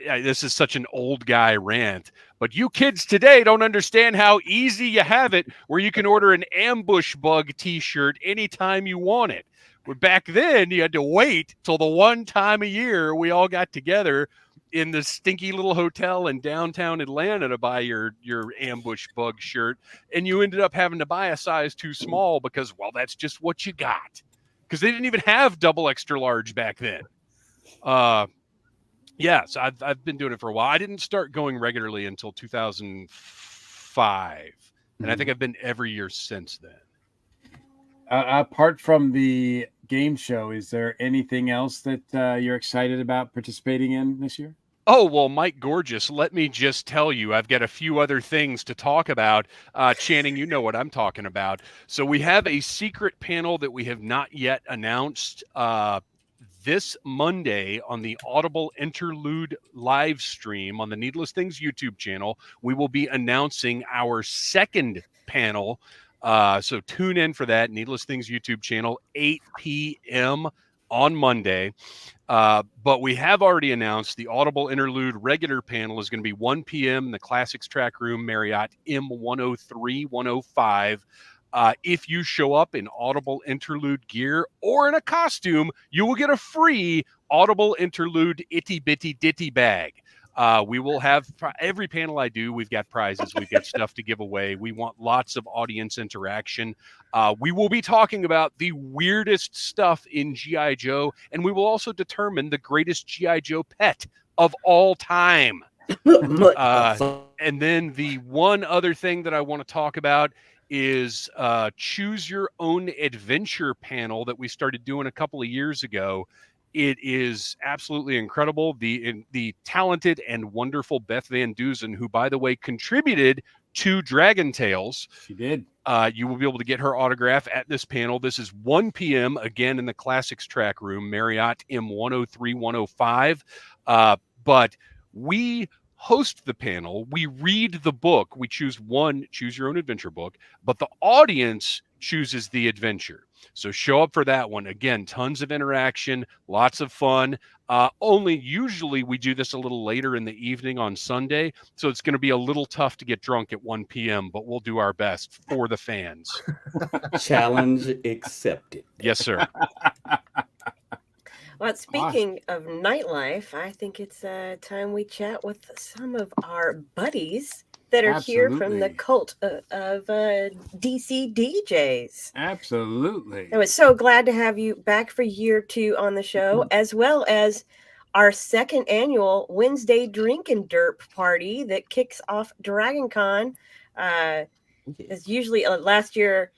this is such an old guy rant, but you kids today don't understand how easy you have it, where you can order an ambush bug T-shirt anytime you want it. Where back then you had to wait till the one time a year we all got together in the stinky little hotel in downtown Atlanta to buy your ambush bug shirt, and you ended up having to buy a size too small because, well, that's just what you got, because they didn't even have double extra large back then. Yeah, so I've been doing it for a while. I didn't start going regularly until 2005, and I think I've been every year since then. Apart from the game show, is there anything else that you're excited about participating in this year? Oh, well, Mike Gorgeous, let me just tell you, I've got a few other things to talk about. Channing, you know what I'm talking about. So we have a secret panel that we have not yet announced. This Monday on the Audible Interlude live stream on the Needless Things YouTube channel, we will be announcing our second panel. So tune in for that, Needless Things YouTube channel, 8 p.m. on Monday. But we have already announced the Audible Interlude regular panel is going to be 1 p.m. in the Classics Track Room, Marriott M103 105. If you show up in Audible Interlude gear or in a costume, you will get a free Audible Interlude itty bitty ditty bag. We will have every panel I do. We've got prizes. We've got stuff to give away. We want lots of audience interaction. We will be talking about the weirdest stuff in G.I. Joe, and we will also determine the greatest G.I. Joe pet of all time. And then the one other thing that I want to talk about is Choose Your Own Adventure panel that we started doing a couple of years ago. It is absolutely incredible. The talented and wonderful Beth Van Dusen, who, by the way, contributed to Dragon Tales. She did. You will be able to get her autograph at this panel. This is 1 p.m. again in the Classics Track Room, Marriott M103 105. But we host the panel. We read the book. We choose Choose Your Own Adventure book, but the audience chooses the adventure. So show up for that one. Again, tons of interaction, lots of fun. Only usually we do this a little later in the evening on Sunday, so it's going to be a little tough to get drunk at 1 p.m., but we'll do our best for the fans. Challenge accepted. Yes, sir. Well, speaking of nightlife, I think it's time we chat with some of our buddies that are here from the Cult of DCDJs. Absolutely. I was so glad to have you back for year 2 on the show, as well as our second annual Wednesday Drink and Derp party that kicks off DragonCon. As usually last year,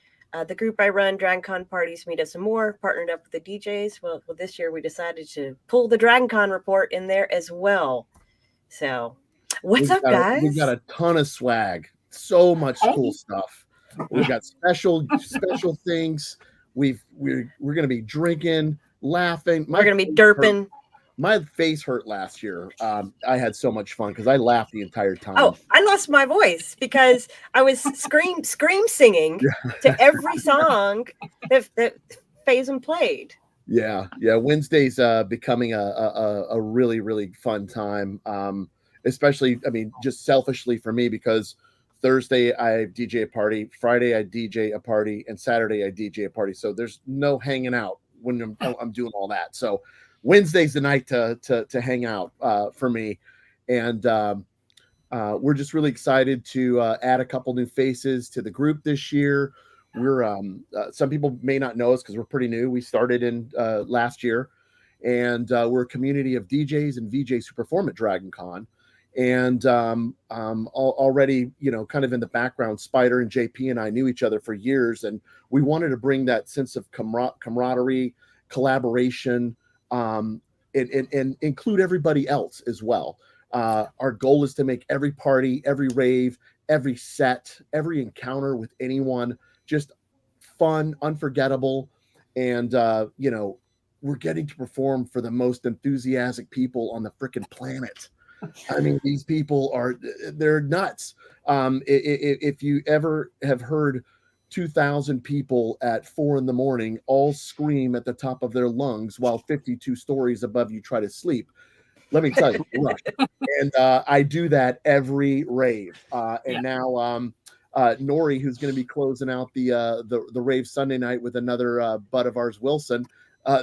the group I run, DragonCon Parties Meet Us Some More, partnered up with the DJs. Well, this year we decided to pull the DragonCon Report in there as well. So, what's up, guys? We've got a ton of swag, so much cool stuff. We've got special things. We're going to be drinking, laughing. We're going to be derping. My face hurt last year. I had so much fun because I laughed the entire time. Oh, I lost my voice because I was scream singing to every song that Faison played. Yeah. Wednesday's becoming a really, really fun time. Especially, I mean, just selfishly for me, because Thursday I DJ a party, Friday I DJ a party, and Saturday I DJ a party. So there's no hanging out when I'm doing all that. So Wednesday's the night to hang out for me, and we're just really excited to add a couple new faces to the group this year. We're some people may not know us because we're pretty new. We started in last year, and we're a community of DJs and VJs who perform at DragonCon. And already, kind of in the background, Spider and JP and I knew each other for years, and we wanted to bring that sense of camaraderie, collaboration, and include everybody else as well. Our goal is to make every party, every rave, every set, every encounter with anyone just fun, unforgettable. And, we're getting to perform for the most enthusiastic people on the freaking planet. I mean, these people they're nuts. If you ever have heard 2,000 people at 4 a.m. all scream at the top of their lungs while 52 stories above you try to sleep, let me tell you, rush. And I do that every rave. Now Nori, who's going to be closing out the rave Sunday night with another bud of ours, Wilson,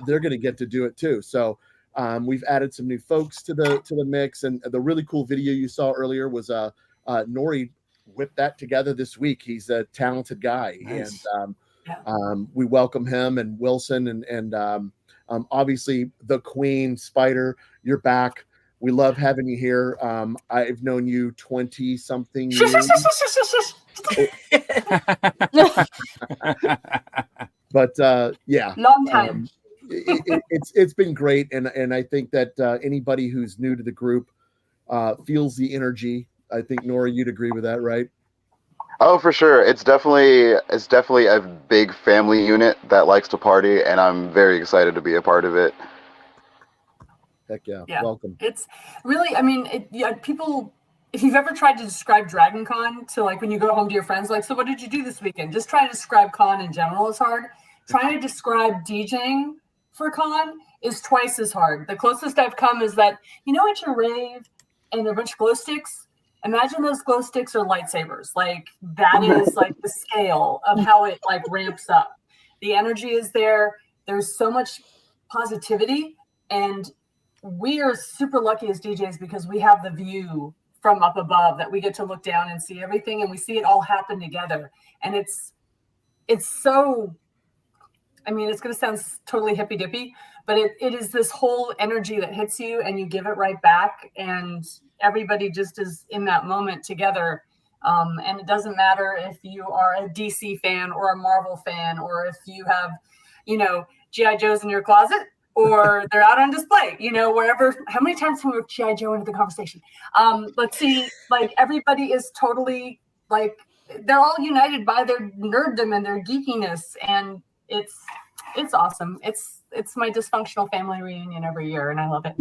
they're going to get to do it too. So we've added some new folks to the mix, and the really cool video you saw earlier was Nori whipped that together this week. He's a talented guy. Nice. And we welcome him and Wilson and obviously the Queen Spider. You're back. We love having you here. I've known you 20 something years. But yeah, long time. It's been great, and I think that anybody who's new to the group feels the energy. I think Nora, you'd agree with that, right? Oh, for sure. It's definitely a big family unit that likes to party, and I'm very excited to be a part of it. Heck yeah. Welcome. It's really, I mean, people, if you've ever tried to describe DragonCon to like when you go home to your friends, like, so what did you do this weekend? Just try to describe con in general is hard. Trying to describe DJing for con is twice as hard. The closest I've come is that, at your rave and there are a bunch of glow sticks. Imagine those glow sticks are lightsabers. Like that is like the scale of how it like ramps up. The energy is there. There's so much positivity, and we are super lucky as DJs because we have the view from up above that we get to look down and see everything, and we see it all happen together. And it's so, I mean, it's going to sound totally hippy dippy, but it is this whole energy that hits you and you give it right back, and everybody just is in that moment together. And it doesn't matter if you are a DC fan or a Marvel fan, or if you have, G.I. Joes in your closet, or they're out on display, wherever. How many times can we work G.I. Joe into the conversation? Let's see, like everybody is totally like, they're all united by their nerddom and their geekiness. And it's awesome. It's my dysfunctional family reunion every year, and I love it.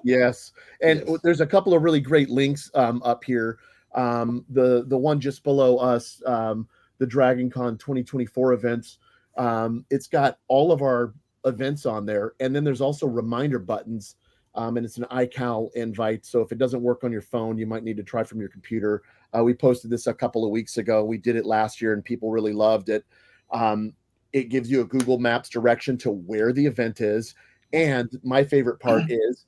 Yes. And there's a couple of really great links up here. The one just below us, the DragonCon 2024 events. It's got all of our events on there, and then there's also reminder buttons, and it's an iCal invite. So if it doesn't work on your phone, you might need to try from your computer. We posted this a couple of weeks ago. We did it last year, and people really loved it. It gives you a Google Maps direction to where the event is. And my favorite part is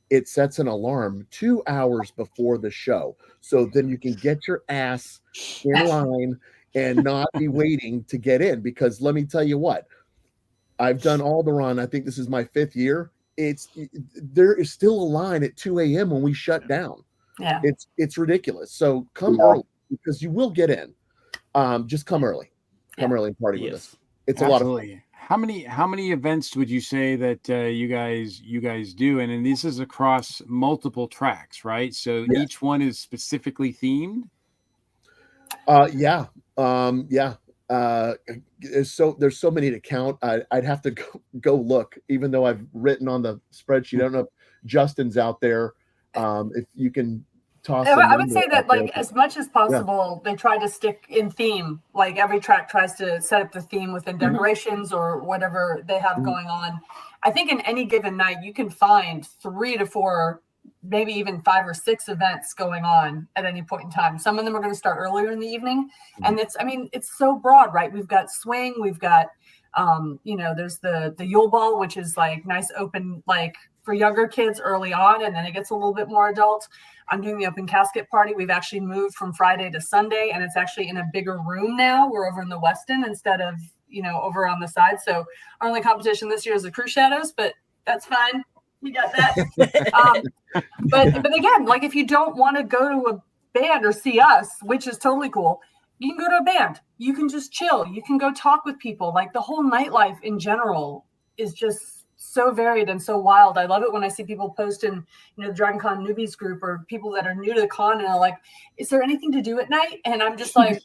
it sets an alarm 2 hours before the show. So then you can get your ass in line and not be waiting to get in. Because let me tell you what, I've done all the run. I think this is my 5th year. There is still a line at 2 a.m. when we shut down. Yeah. It's ridiculous. So come early, because you will get in. Just come early. Come early and party with us. It's Absolutely. a lot of fun. How many events would you say that you guys do? And this is across multiple tracks, right? So each one is specifically themed. There's so many to count. I'd have to go look, even though I've written on the spreadsheet. I don't know if Justin's out there. If you can toss. I would say that like as much as possible, they try to stick in theme. Like every track tries to set up the theme within decorations or whatever they have going on. I think in any given night, you can find 3 to 4, maybe even 5 or 6 events going on at any point in time. Some of them are going to start earlier in the evening. And it's so broad, right? We've got swing, we've got, there's the Yule Ball, which is like nice open, like for younger kids early on, and then it gets a little bit more adult. I'm doing the open casket party. We've actually moved from Friday to Sunday, and it's actually in a bigger room now. We're over in the Westin instead of, over on the side. So our only competition this year is the Crew Shadows, but that's fine. We got that. But again, like if you don't want to go to a band or see us, which is totally cool, you can go to a band. You can just chill. You can go talk with people. Like the whole nightlife in general is just so varied and so wild. I love it when I see people post in, the DragonCon newbies group or people that are new to the con and are like, is there anything to do at night? And I'm just like,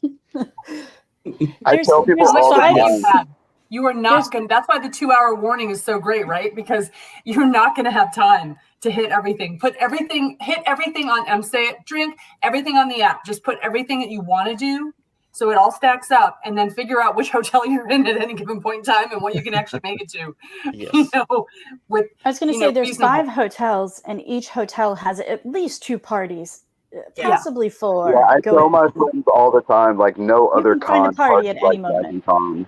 I tell people all the time. You are not going to, that's why the 2-hour warning is so great, right? Because you're not going to have time to hit everything. Hit everything on, say it, drink everything on the app. Just put everything that you want to do so it all stacks up, and then figure out which hotel you're in at any given point in time and what you can actually make it to. Yes. I was going to say there's 5 hotels, and each hotel has at least 2 parties, possibly 4. Yeah, I tell my friends all the time, like no other find a con party party at like any moment. DragonCon.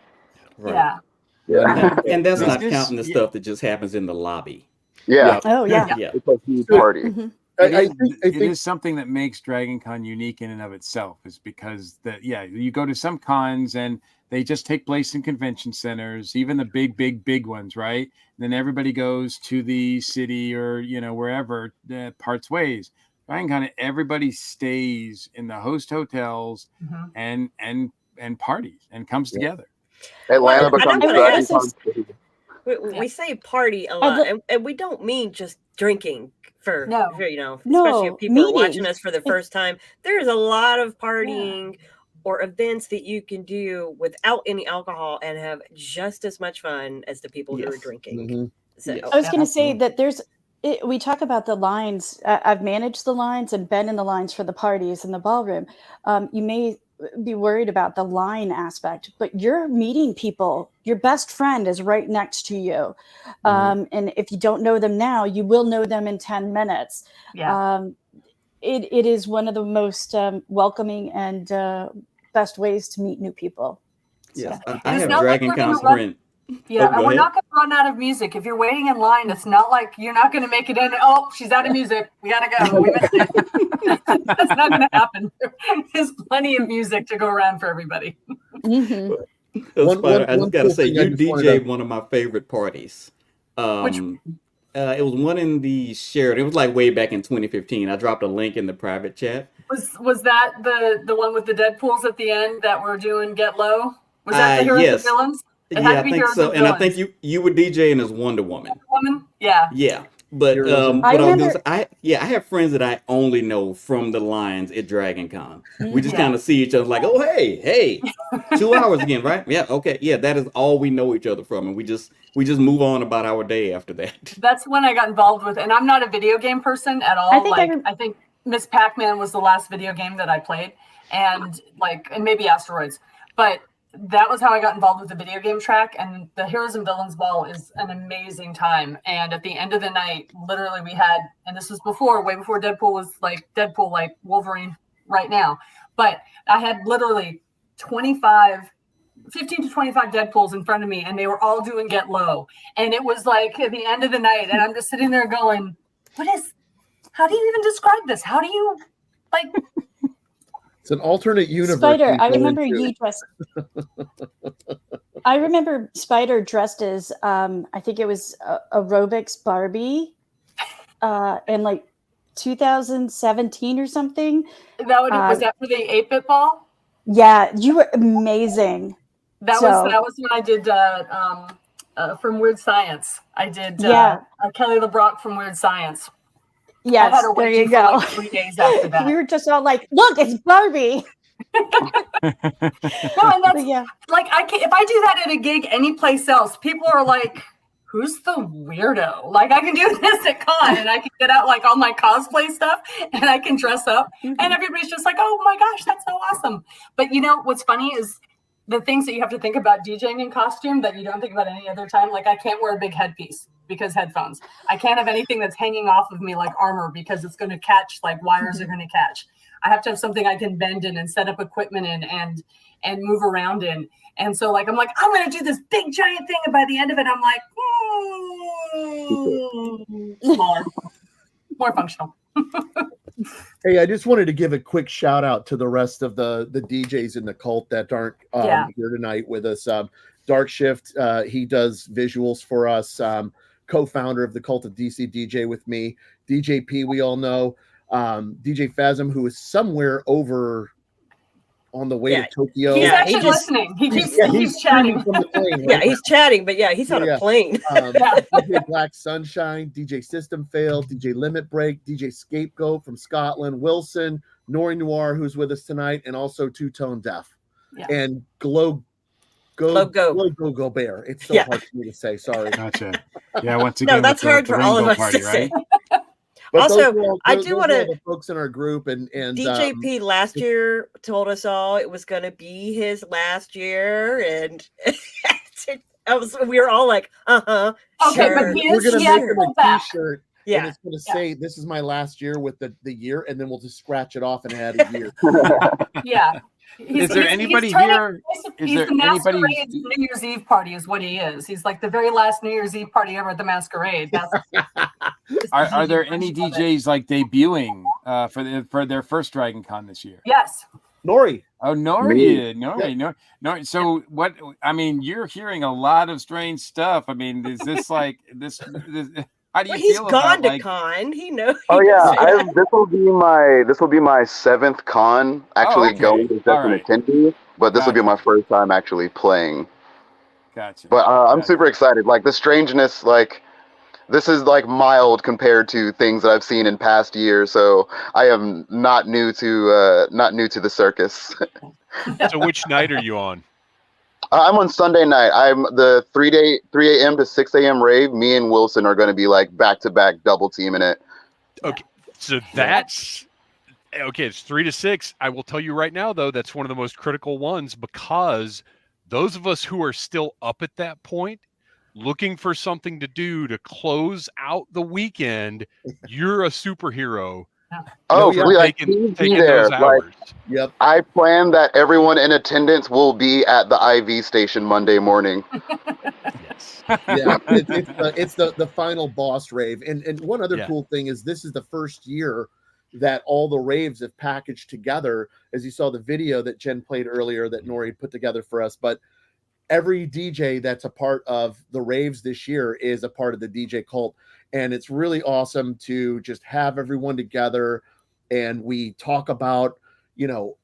Right. Yeah. And that's not This- counting the stuff that just happens in the lobby. Yeah. Oh, yeah. Yeah. It's a huge party. Mm-hmm. It is something that makes DragonCon unique in and of itself, is because you go to some cons and they just take place in convention centers, even the big ones, right? And then everybody goes to the city or wherever parts ways. DragonCon, everybody stays in the host hotels and parties and comes together. Atlanta becomes DragonCon City. We say party a lot, and we don't mean just drinking for especially if people are watching us for the first time. There's a lot of partying or events that you can do without any alcohol and have just as much fun as the people who are drinking. So, I was going to say that we talk about the lines. I've managed the lines and been in the lines for the parties in the ballroom. You may be worried about the line aspect, but you're meeting people. Your best friend is right next to you. And if you don't know them now, you will know them in 10 minutes. Yeah. It is one of the most welcoming and best ways to meet new people. Yes, So. I have not like we're DragonCon gonna Sprint. Yeah, go and we're ahead. not going to run out of music. If you're waiting in line, it's not like you're not going to make it in. Oh, she's out of music. We got to go. We missed it. That's not going to happen. There's plenty of music to go around for everybody. Spider, I just got to cool say, thing I you just wanted DJ'd to- one of my favorite parties. Which It was one in the Sheraton. It was like way back in 2015. I dropped a link in the private chat. was that the one with the Deadpools at the end that were doing Get Low? Was that the Heroes and Yes. Villains? It Yeah, had to I be think Heroes so. and And I Villains. think you were DJing as Wonder Woman. Woman? Yeah. Yeah. But Heroes and- what I was remember- gonna say, I have friends that I only know from the lines at DragonCon. We just Yeah. kind of see each other like, oh hey, 2 hours again, right? Yeah, okay, yeah, that is all we know each other from, and we just move on about our day after that. That's when I got involved with, and I'm not a video game person at all. I think Miss Pac-Man was the last video game that I played, and maybe Asteroids, but that was how I got involved with the video game track. And the Heroes and Villains Ball is an amazing time. And at the end of the night, literally we had, and this was way before Deadpool was like Deadpool, like Wolverine right now, but I had literally 15 to 25 Deadpools in front of me, and they were all doing Get Low. And it was like at the end of the night, and I'm just sitting there going, how do you even describe this? How do you, It's an alternate universe. Spider, we I go remember into. you dressed. I remember Spider dressed as I think it was aerobics Barbie, in 2017 or something. was that for the 8-bit ball? Yeah, you were amazing. That was when I did from Weird Science. I did Kelly LeBrock from Weird Science. Yes, I had a there wedgie you for go. 3 days after that. We were just all like, "Look, it's Barbie." No, and that's if I do that at a gig any place else, people are like, who's the weirdo? I can do this at con, and I can get out all my cosplay stuff, and I can dress up, and everybody's just like, oh my gosh, that's so awesome. But what's funny is the things that you have to think about DJing in costume that you don't think about any other time. I can't wear a big headpiece because headphones. I can't have anything that's hanging off of me like armor because it's going to catch, wires are going to catch. I have to have something I can bend in and set up equipment in and move around in. And so I'm going to do this big giant thing. And by the end of it, I'm like, smaller, more functional. Hey, I just wanted to give a quick shout out to the rest of the DJs in the cult that aren't here tonight with us. Dark Shift, he does visuals for us. Co-founder of the Cult of DCDJ with me. DJ P, we all know. DJ Phasm, who is somewhere over on the way Yeah. to Tokyo. He's Yeah, actually he just- listening. He keeps Yeah, he's chatting. from the plane, Yeah, right? he's chatting, but yeah, he's on Yeah. a plane. DJ Black Sunshine, DJ System Fail, DJ Limit Break, DJ Scapegoat from Scotland, Wilson, Nori Noir, who's with us tonight, and also Two Tone Deaf. Yeah. And Go Bear. It's so hard for me to say. Sorry. Gotcha. Yeah, once again, No, that's with hard the for all of Rainbow us Party, to right? say. But Also, those are all- I those do are want all to. the folks in our group, and DJP last year told us all it was going to be his last year, and we were all like, Okay, sure. but he we're is gonna he make has him pulled a back. T-shirt, Yeah. and it's gonna say, "This is my last year with the year," and then we'll just scratch it off and add a year. Yeah. Is there anybody turning- here? Is He's there the anybody? Masquerade's New Year's Eve party is what he is. He's like the very last New Year's Eve party ever at the Masquerade. That's Are there any DJs like debuting for their first DragonCon this year? yes. Nori. Oh, Nori. So what? I mean, you're hearing a lot of strange stuff. I mean, is this like this how do you He's feel gone about to like? con. He knows. Oh yeah, this will be my 7th con actually okay. going as just All an right. attendee, but this will be Gotcha. my first time actually playing. Gotcha. But I'm Gotcha. super excited. Like the strangeness, like this is like mild compared to things that I've seen in past years. So I am not new to the circus. So which night are you on? I'm on Sunday night. I'm the 3 a.m. to 6 a.m. rave. Me and Wilson are going to be like back-to-back double teaming it. Okay, so that's okay. It's 3 to 6. I will tell you right now, though, that's one of the most critical ones because those of us who are still up at that point, looking for something to do to close out the weekend, you're a superhero. Oh, for really? Like, taking be there. those Like, hours. Yep. I plan that everyone in attendance will be at the IV station Monday morning. Yes. Yeah, it's the final boss rave. And one other Yeah. cool thing is this is the first year that all the raves have packaged together, as you saw the video that Jen played earlier that Nori put together for us. But every DJ that's a part of the raves this year is a part of the DJ cult. And it's really awesome to just have everyone together and we talk about,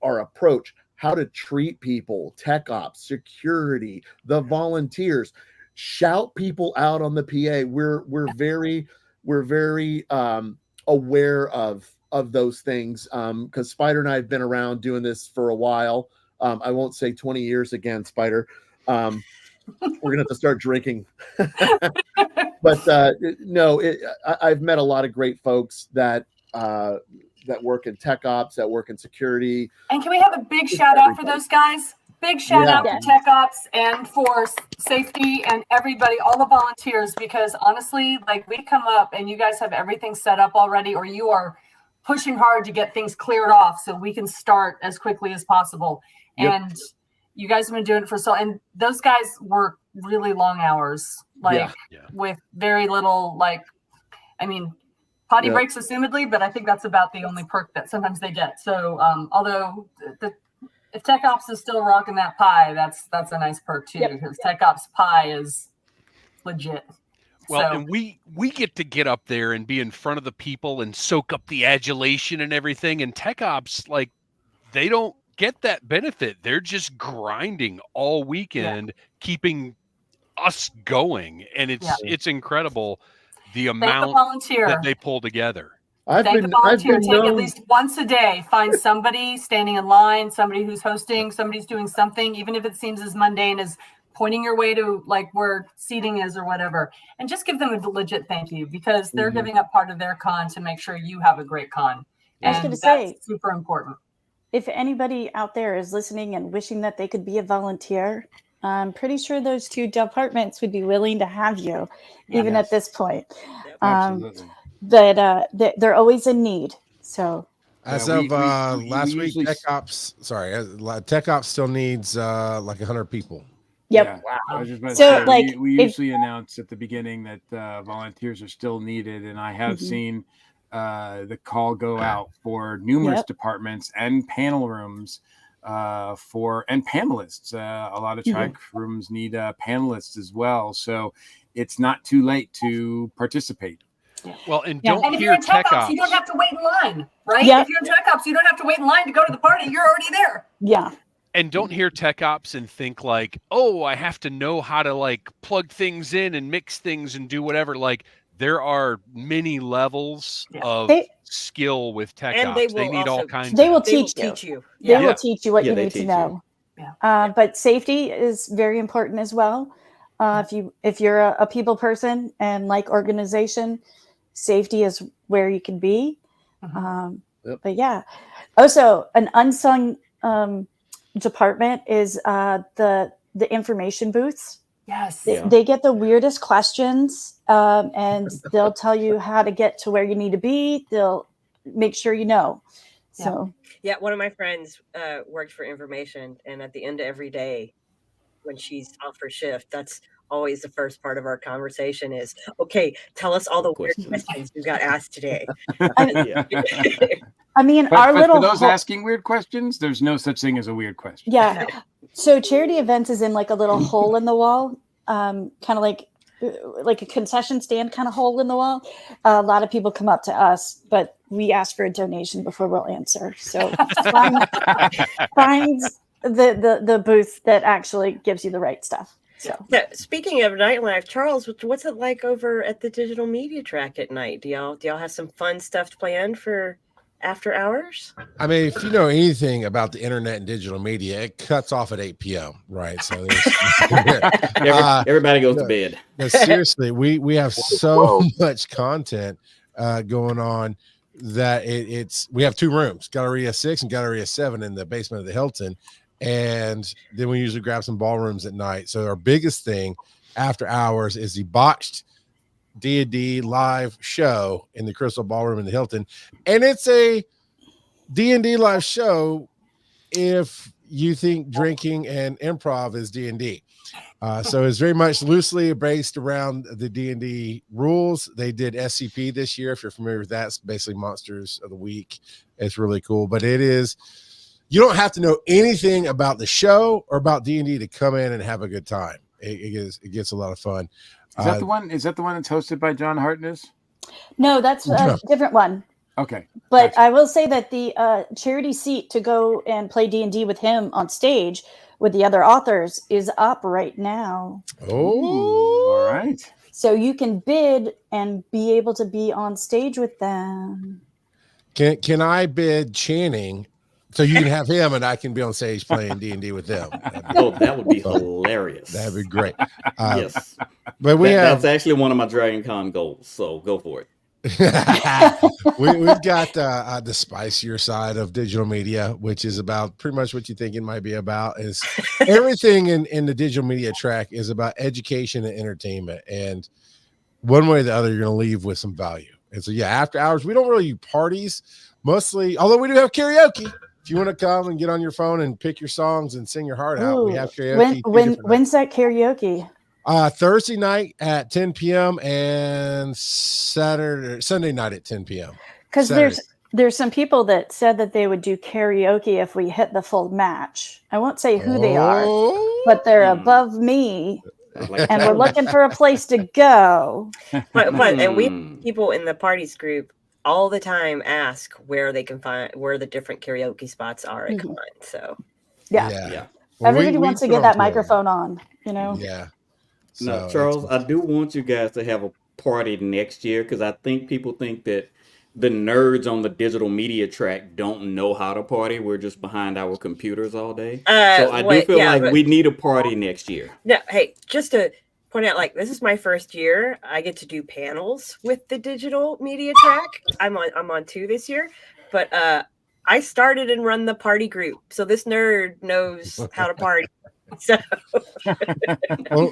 our approach, how to treat people, tech ops, security, the volunteers, shout people out on the PA. We're very aware of those things because Spider and I have been around doing this for a while. I won't say 20 years again, Spider. We're gonna have to start drinking. But no, I've met a lot of great folks that work in tech ops, that work in security. And can we have a big shout out for those guys? Big shout out for tech ops and for safety and everybody, all the volunteers, because honestly, like we come up and you guys have everything set up already, or you are pushing hard to get things cleared off so we can start as quickly as possible. Yep. And you guys have been doing it and those guys work really long hours, with very little, potty breaks assumedly, but I think that's about the only perk that sometimes they get. So although if tech ops is still rocking that pie, that's a nice perk too, because tech ops pie is legit. Well, and we get to get up there and be in front of the people and soak up the adulation and everything. And tech ops, like, they don't get that benefit. They're just grinding all weekend, keeping us going. And it's incredible the amount that they pull together. Take at least once a day. Find somebody standing in line, somebody who's hosting, somebody's doing something, even if it seems as mundane as pointing your way to like where seating is or whatever, and just give them a legit thank you because they're giving up part of their con to make sure you have a great con. I was And going to that's say, super important. if anybody out there is listening and wishing that they could be a volunteer, I'm pretty sure those two departments would be willing to have you, even at this point. Absolutely. They're always in need. So as Yeah, of we last week, usually Tech Ops still needs like 100 people. Yep. Yeah. I was just about to So, say, like, we usually announce at the beginning that volunteers are still needed, and I have seen the call go out for numerous departments and panel rooms and panelists. A lot of track rooms need panelists as well, so it's not too late to participate. Well, and Yeah. don't And if hear you're in tech tech ops, you don't have to wait in line, right? Yeah. If you're in tech ops, you don't have to wait in line to go to the party. You're already there. Yeah. And don't hear tech ops and think like, oh, I have to know how to like plug things in and mix things and do whatever. Like there are many levels of skill with tech And ops. They need all kinds. They will of teach you. They will teach you what you need to know. But safety is very important as well. If you're a people person and like organization, safety is where you can be. But yeah, also an unsung department is the information booths. Yes, they get the weirdest questions, and they'll tell you how to get to where you need to be. They'll make sure you know. So yeah, one of my friends worked for information, and at the end of every day, when she's off her shift, that's always the first part of our conversation is, okay, tell us all the weird questions you got asked today. I mean, But our little for those asking weird questions, there's no such thing as a weird question. yeah. So charity events is in like a little hole in the wall, kind of like a concession stand kind of hole in the wall. A lot of people come up to us, but we ask for a donation before we'll answer. So find the booth that actually gives you the right stuff. So speaking of nightlife, Charles, what's it like over at the digital media track at night? Do y'all have some fun stuff planned for after hours? I mean, if you know anything about the internet and digital media, it cuts off at 8 p.m. Right? So everybody goes to bed. No, seriously, we have so much content going on that we have two rooms, Galleria 6 and Galleria 7 in the basement of the Hilton. And then we usually grab some ballrooms at night. So our biggest thing after hours is the botched D&D live show in the Crystal Ballroom in the Hilton. And it's a D&D live show if you think drinking and improv is D&D. So it's very much loosely based around the D&D rules. They did SCP this year. If you're familiar with that, it's basically Monsters of the Week. It's really cool. But you don't have to know anything about the show or about D&D to come in and have a good time. It gets a lot of fun. Is that the one? Is that the one that's hosted by John Hartness? No, that's a different one. Okay. But I will say that the charity seat to go and play D&D with him on stage with the other authors is up right now. Oh, all right. So you can bid and be able to be on stage with them. Can I bid Channing? So you can have him and I can be on stage playing D&D with them. That would be hilarious. That'd be great. Yes. But that's actually one of my DragonCon goals. So go for it. We've got the spicier side of digital media, which is about pretty much what you think it might be about. Is everything in the digital media track is about education and entertainment. And one way or the other, you're going to leave with some value. And so, yeah, after hours, we don't really do parties mostly, although we do have karaoke. If you want to come and get on your phone and pick your songs and sing your heart out, we have karaoke. When's that karaoke? Thursday night at 10 p.m. and Sunday night at 10 p.m. Because there's some people that said that they would do karaoke if we hit the full match. I won't say who they are, but they're above me. And we're looking for a place to go. And we people in the parties group all the time ask where they can find where the different karaoke spots are at con. So yeah. Everybody wants to get that microphone on, you know. Yeah. No, Charles, I do want you guys to have a party next year because I think people think that the nerds on the digital media track don't know how to party. We're just behind our computers all day. So I do feel like we need a party next year. No, hey, just to point out, like, this is my first year. I get to do panels with the digital media track. I'm on 2 this year, but I started and run the party group, so this nerd knows how to party. So well,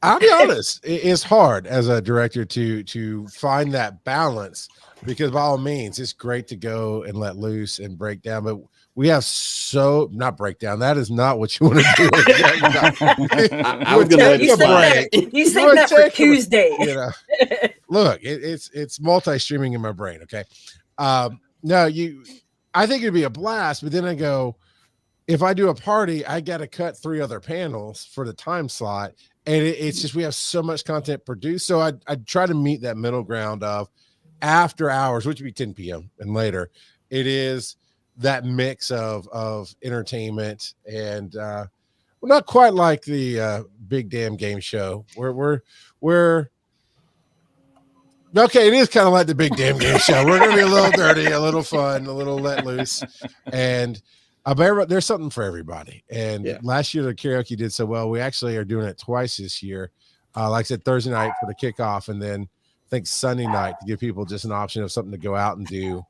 I'll be honest, it's hard as a director to find that balance, because by all means it's great to go and let loose and break down, but we have not break down. That is not what you want to do. I was gonna you say that for Tuesday. You know, look, it's multi-streaming in my brain. Okay. No, I think it'd be a blast, but then I go, if I do a party, I got to cut 3 other panels for the time slot, and it's just we have so much content produced. So I try to meet that middle ground of after hours, which would be 10 p.m. and later. It is that mix of entertainment, and we're not quite like the big damn game show. We're okay. It is kind of like the big damn game show. We're gonna be a little dirty, a little fun, a little let loose, and there's something for everybody. And last year the karaoke did so well. We actually are doing it twice this year. Like I said, Thursday night for the kickoff, and then I think Sunday night to give people just an option of something to go out and do.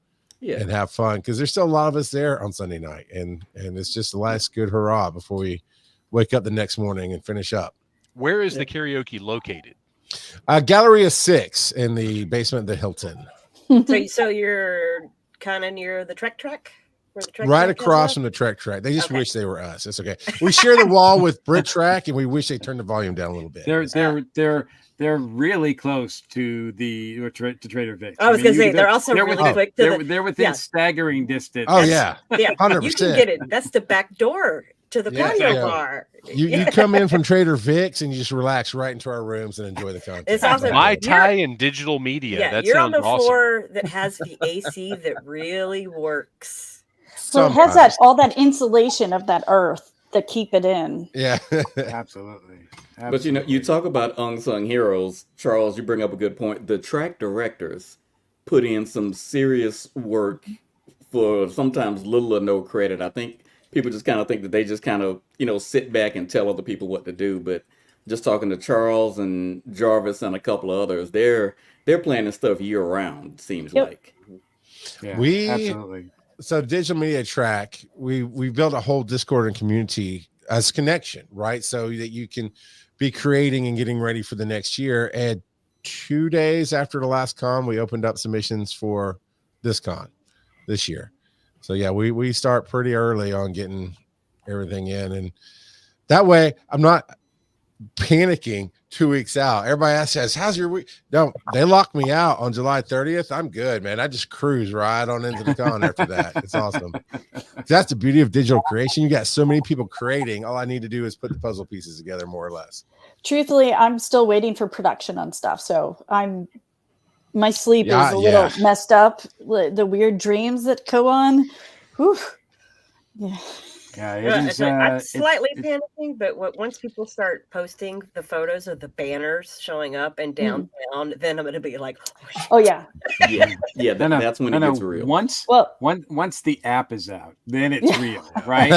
And have fun, because there's still a lot of us there on Sunday night, and it's just the last good hurrah before we wake up the next morning and finish up. Where is the karaoke located? Galleria 6 in the basement of the Hilton. So you're kind of near the Trek track? Where the Trek Right track across from the Trek track. They just wish they were us. It's okay. We share the wall with Brit Track, and we wish they turned the volume down a little bit. They're really close to the to Trader Vic's. I was going to say they're also really quick. They're within staggering distance. Oh yeah, 100%. You can get it. That's the back door to the patio bar. You come in from Trader Vic's and you just relax right into our rooms and enjoy the content. It's awesome. My tie and digital media. Yeah, that you're sounds on the awesome. floor that has the AC that really works. So it has all that insulation of that earth to keep it in. Yeah, absolutely. But you talk about unsung heroes, Charles. You bring up a good point. The track directors put in some serious work for sometimes little or no credit. I think people just kind of think that they just kind of sit back and tell other people what to do. But just talking to Charles and Jarvis and a couple of others, they're planning stuff year round. Seems like. Yeah, absolutely. So digital media track, we built a whole Discord and community as connection, right? So that you can be creating and getting ready for the next year. And 2 days after the last con, we opened up submissions for this con this year. So yeah, we start pretty early on getting everything in, and that way I'm not panicking 2 weeks out. Everybody says, how's your week? No, they locked me out on July 30th. I'm good, man. I just cruise right on into the con after that. It's awesome. That's the beauty of digital creation. You got so many people creating. All I need to do is put the puzzle pieces together, more or less. Truthfully, I'm still waiting for production on stuff. So my sleep is a little messed up. The weird dreams that go on. Whew. Yeah. Yeah, I'm slightly panicking, but once people start posting the photos of the banners showing up and downtown, then I'm going to be like, oh yeah, that's when it gets real. Once the app is out, then it's real, right?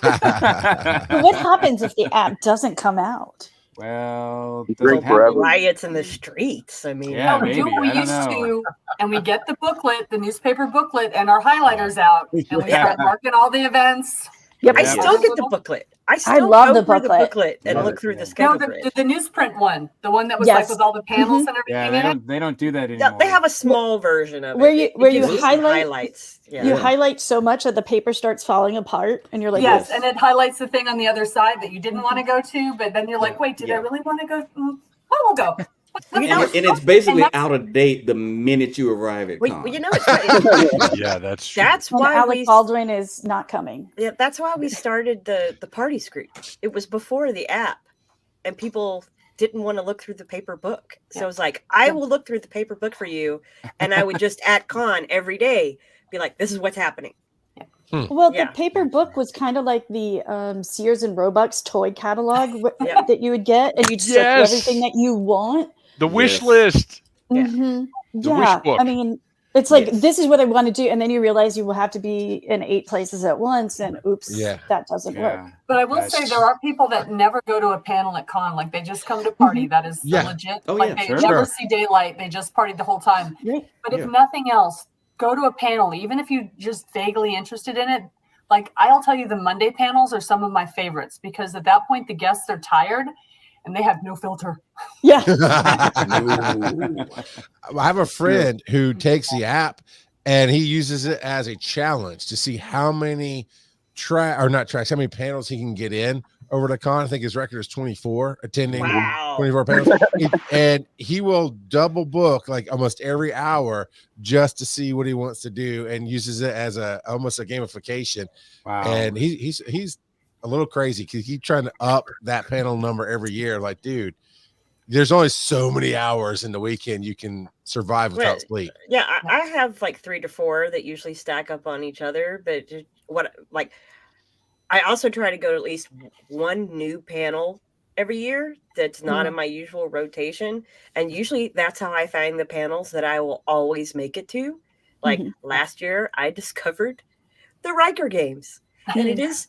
But what happens if the app doesn't come out? Well, riots in the streets. I mean, do what we used to, and we get the booklet, the newspaper booklet, and our highlighters out, and we start marking all the events. Yep. I still get the booklet. I love the booklet and look through the schedule. No, the newsprint one, the one that was like with all the panels and everything in it. They don't do that anymore. They have a small version of where it. you highlights. Yeah. You highlight so much that the paper starts falling apart, and you're like, yes, and it highlights the thing on the other side that you didn't want to go to, but then you're like, wait, did I really want to go? Oh, we'll go. And it's basically out of date the minute you arrive at con. Yeah, that's true. That's why Alec Baldwin is not coming. Yeah, that's why we started the party script. It was before the app, and people didn't want to look through the paper book. So I was like, I will look through the paper book for you, and I would just at con every day be like, this is what's happening. Well, the paper book was kind of like the Sears and Roebuck's toy catalog that you would get, and you'd circle everything that you want. The wish list. Mm-hmm. The wish book. I mean, it's like, this is what I want to do. And then you realize you will have to be in 8 places at once. And oops, that doesn't work. But I will say there are people that never go to a panel at con. Like they just come to party. That is legit. They never see daylight. They just partied the whole time. But if nothing else, go to a panel, even if you're just vaguely interested in it. Like I'll tell you, the Monday panels are some of my favorites because at that point the guests are tired and they have no filter. Yeah. I have a friend who takes the app and he uses it as a challenge to see how many how many panels he can get in over the con. I think his record is 24 attending 24 panels. And he will double book like almost every hour just to see what he wants to do and uses it as almost a gamification. Wow. And he's a little crazy because you keep trying to up that panel number every year. Like, dude, there's only so many hours in the weekend you can survive without sleep. Yeah, I have like 3 to 4 that usually stack up on each other. But I also try to go to at least one new panel every year that's not in my usual rotation. And usually that's how I find the panels that I will always make it to. Like last year, I discovered the Riker games. And it is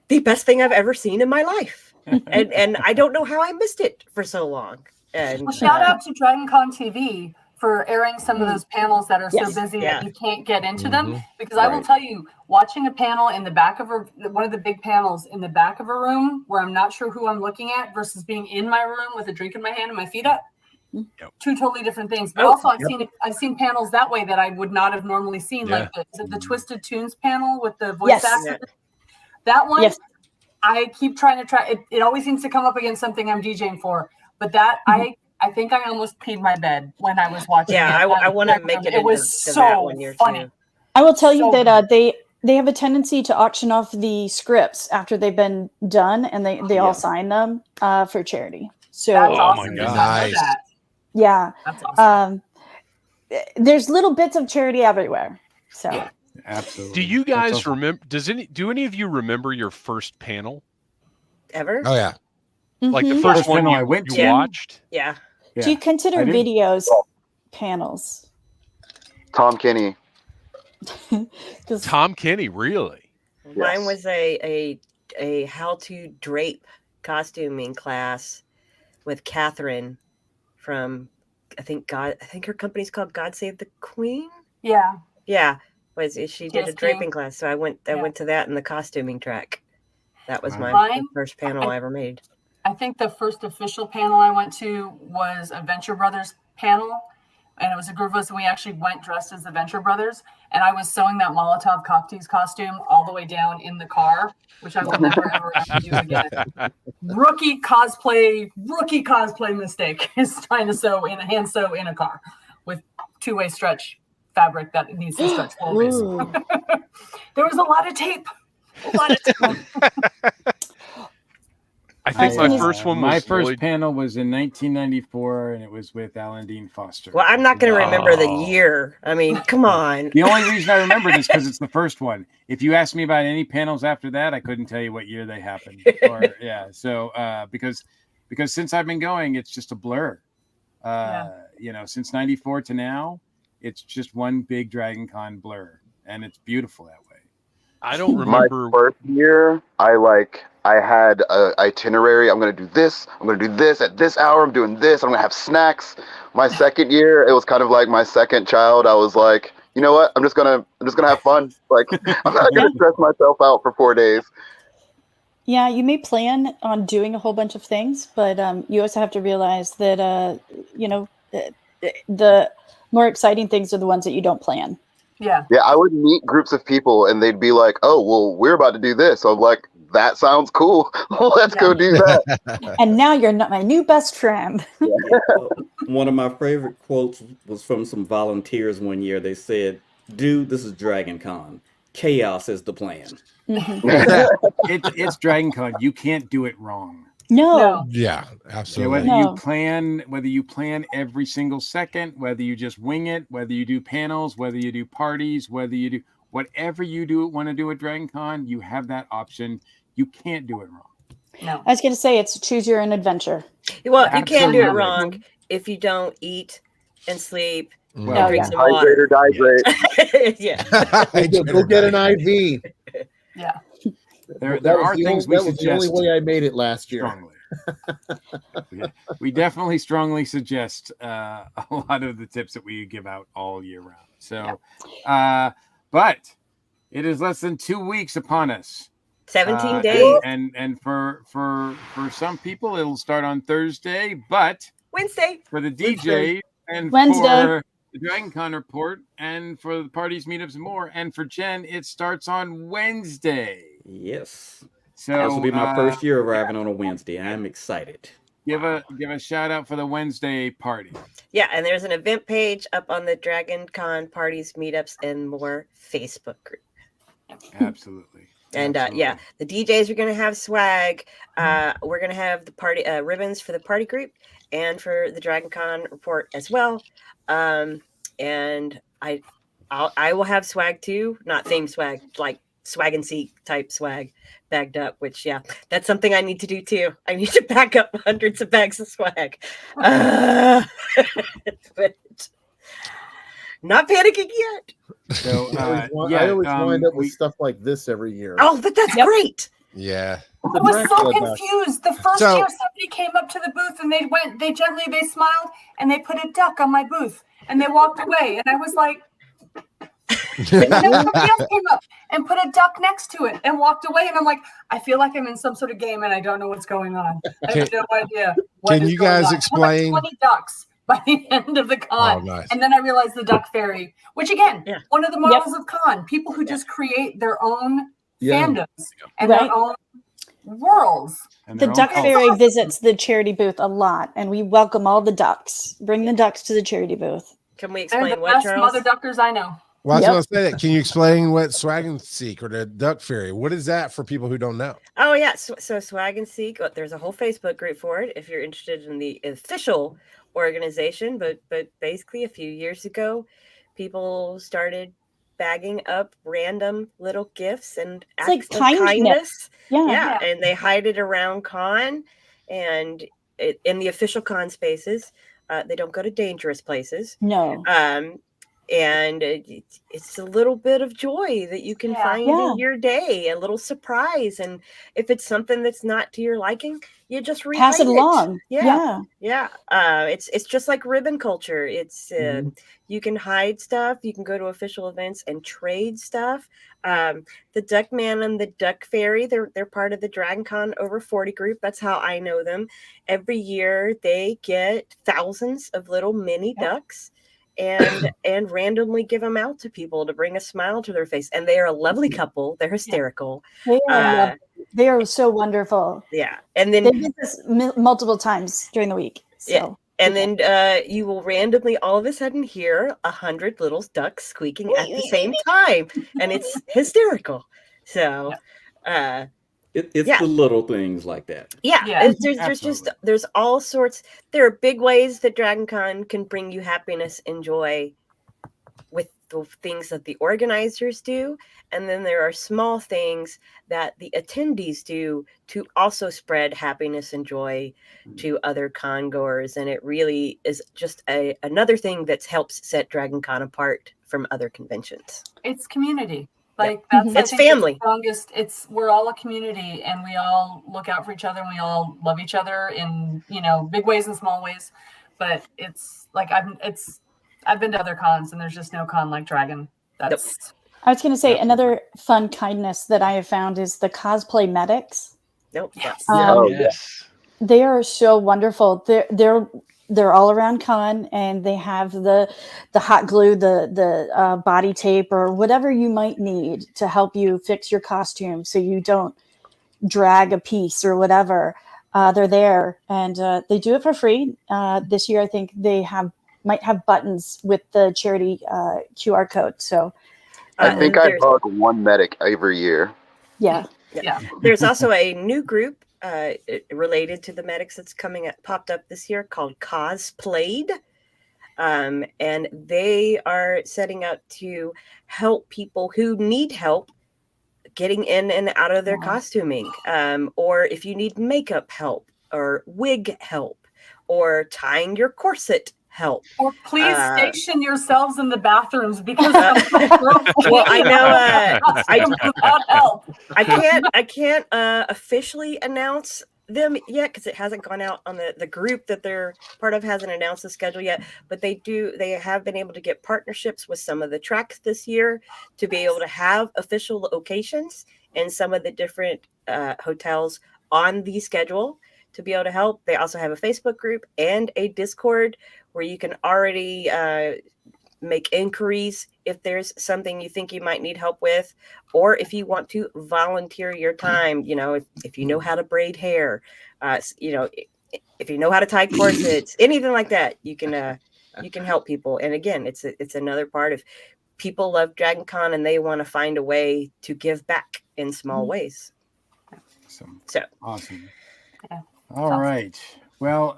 the best thing I've ever seen in my life. and I don't know how I missed it for so long. And well, shout out to DragonCon TV for airing some of those panels that are so busy that you can't get into them. Because I will tell you, watching a panel in the back of one of the big panels in the back of a room where I'm not sure who I'm looking at versus being in my room with a drink in my hand and my feet up, two totally different things. But also I've seen panels that way that I would not have normally seen, like the Twisted Tunes panel with the voice actor. That one, I keep trying to it always seems to come up against something I'm DJing for. But that I think I almost peed my bed when I was watching. Yeah, I want to make it. It was so funny. Too. I will tell you that they have a tendency to auction off the scripts after they've been done, and they all sign them for charity. So that's awesome. My God. Nice. Yeah, that's awesome. There's little bits of charity everywhere. So absolutely. Do you guys remember? Do any of you remember your first panel ever? Oh yeah. Like the first one I went to. Watched? Yeah. Do you consider videos panels? Tom Kenny. Tom Kenny, really? Mine was a how to drape costuming class with Catherine from I think her company's called God Save the Queen. Yeah. Yeah. She did a draping class. So I went to that in the costuming track. That was my first panel I ever made. I think the first official panel I went to was a Venture Brothers panel. And it was a group of us, and we actually went dressed as the Venture Brothers. And I was sewing that Molotov cocktails costume all the way down in the car, which I will never, ever have to do again. Rookie cosplay mistake is trying to hand sew in a car with two-way stretch fabric that needs to stretch always. There was a lot of tape. I think my first one was my first panel was in 1994, and it was with Alan Dean Foster. Well, I'm not going to remember the year. I mean, come on. The only reason I remember this because it's the first one. If you asked me about any panels after that, I couldn't tell you what year they happened. So because since I've been going, it's just a blur. Since 94 to now, it's just one big DragonCon blur, and it's beautiful that way. I don't remember my first year. I had an itinerary. I'm going to do this. I'm going to do this at this hour. I'm doing this. I'm going to have snacks. My second year, it was kind of like my second child. I was like, you know what? I'm just gonna have fun. Like, I'm not going to stress myself out for 4 days. Yeah, you may plan on doing a whole bunch of things, but you also have to realize that the more exciting things are the ones that you don't plan. Yeah. Yeah, I would meet groups of people and they'd be like, oh, well, we're about to do this. So I'm like, that sounds cool. Let's go do that. And now you're not my new best friend. One of my favorite quotes was from some volunteers one year. They said, dude, this is DragonCon. Chaos is the plan. It's DragonCon. You can't do it wrong. No. Yeah, absolutely. Whether you plan every single second, whether you just wing it, whether you do panels, whether you do parties, whether you do whatever you want to do at DragonCon, you have that option. You can't do it wrong. No. I was going to say it's choose your own adventure. Well, you can't do it wrong if you don't eat and sleep. Well, drink some water. Hydrate or dihydrate. Yeah. Go get an IV. Yeah. There are things we suggest. That was the only way I made it last year. Strongly. We definitely strongly suggest a lot of the tips that we give out all year round. So, but it is less than 2 weeks upon us. 17 days. And for some people, it'll start on Thursday, but Wednesday for the DJ and Wednesday. For the DragonCon Report and for the parties, meetups, and more. And for Jen, it starts on Wednesday. Yes. So this will be my first year arriving on a Wednesday. I'm excited. Give a shout out for the Wednesday party. Yeah, and there's an event page up on the DragonCon parties, meetups, and more Facebook group. Absolutely. And yeah, the DJs are going to have swag. We're going to have the party ribbons for the party group and for the DragonCon report as well. And I will have swag too, not theme swag, like swag and seek type swag bagged up, which that's something I need to do too. I need to back up hundreds of bags of swag. But not panicking yet. So I always wind up with stuff like this every year. Oh, but that's great. Yeah. I was so confused. The first year somebody came up to the booth and they gently smiled and they put a duck on my booth and they walked away. And I was like, and then somebody else came up and put a duck next to it and walked away. And I'm like, I feel like I'm in some sort of game and I don't know what's going on. I have no idea. Can you guys explain? 20 ducks by the end of the con. Oh, nice. And then I realized the duck fairy, which again, one of the models of con, people who just create their own fandoms and their own worlds. The duck fairy visits the charity booth a lot, and we welcome all the ducks. Bring the ducks to the charity booth. Can we They're explain the what, best Charles? mother duckers I know. Well, I was going to say that. Can you explain what Swag and Seek or the Duck Fairy? What is that for people who don't know? Oh yeah, so Swag and Seek. There's a whole Facebook group for it if you're interested in the official organization. But basically, a few years ago, people started bagging up random little gifts and acts of kindness. Yeah, and they hide it around con, and in the official con spaces. They don't go to dangerous places. No. And it's a little bit of joy that you can find in your day, a little surprise. And if it's something that's not to your liking, you just pass it along. Yeah. It's just like ribbon culture. It's you can hide stuff. You can go to official events and trade stuff. The Duckman and the Duck Fairy, they're part of the DragonCon Over 40 group. That's how I know them. Every year they get thousands of little mini ducks. And randomly give them out to people to bring a smile to their face. And they are a lovely couple. They're hysterical. They are so wonderful. Yeah. And then they did this multiple times during the week. So. Yeah. And then you will randomly all of a sudden hear 100 little ducks squeaking at the same time. And it's hysterical. So it's the little things like that. Yeah. There's all sorts. There are big ways that DragonCon can bring you happiness and joy with the things that the organizers do. And then there are small things that the attendees do to also spread happiness and joy to other con goers. And it really is just another thing that helps set DragonCon apart from other conventions. It's community. Like that's it's family. Strongest. We're all a community, and we all look out for each other, and we all love each other in big ways and small ways. But it's like I've been to other cons, and there's just no con like Dragon. That's. I was going to say another fun kindness that I have found is the cosplay medics. Nope. Yes. Yes. They are so wonderful. They're all around con, and they have the hot glue, the body tape, or whatever you might need to help you fix your costume so you don't drag a piece or whatever. They're there, and they do it for free. This year, I think they might have buttons with the charity QR code. So I think I bug one medic every year. Yeah. There's also a new group related to the medics that's popped up this year called Cosplayed. And they are setting up to help people who need help getting in and out of their costuming. Or if you need makeup help or wig help or tying your corset help. Or please station yourselves in the bathrooms because well, I know I can't officially announce them yet because it hasn't gone out on the group that they're part of hasn't announced the schedule yet, but they have been able to get partnerships with some of the tracks this year to be able to have official locations in some of the different hotels on the schedule to be able to help. They also have a Facebook group and a Discord where you can already make inquiries if there's something you think you might need help with, or if you want to volunteer your time, if you know how to braid hair, if you know how to tie corsets, anything like that, you can help people. And again, it's another part of people love DragonCon and they want to find a way to give back in small ways. So awesome. Yeah. All right. Well,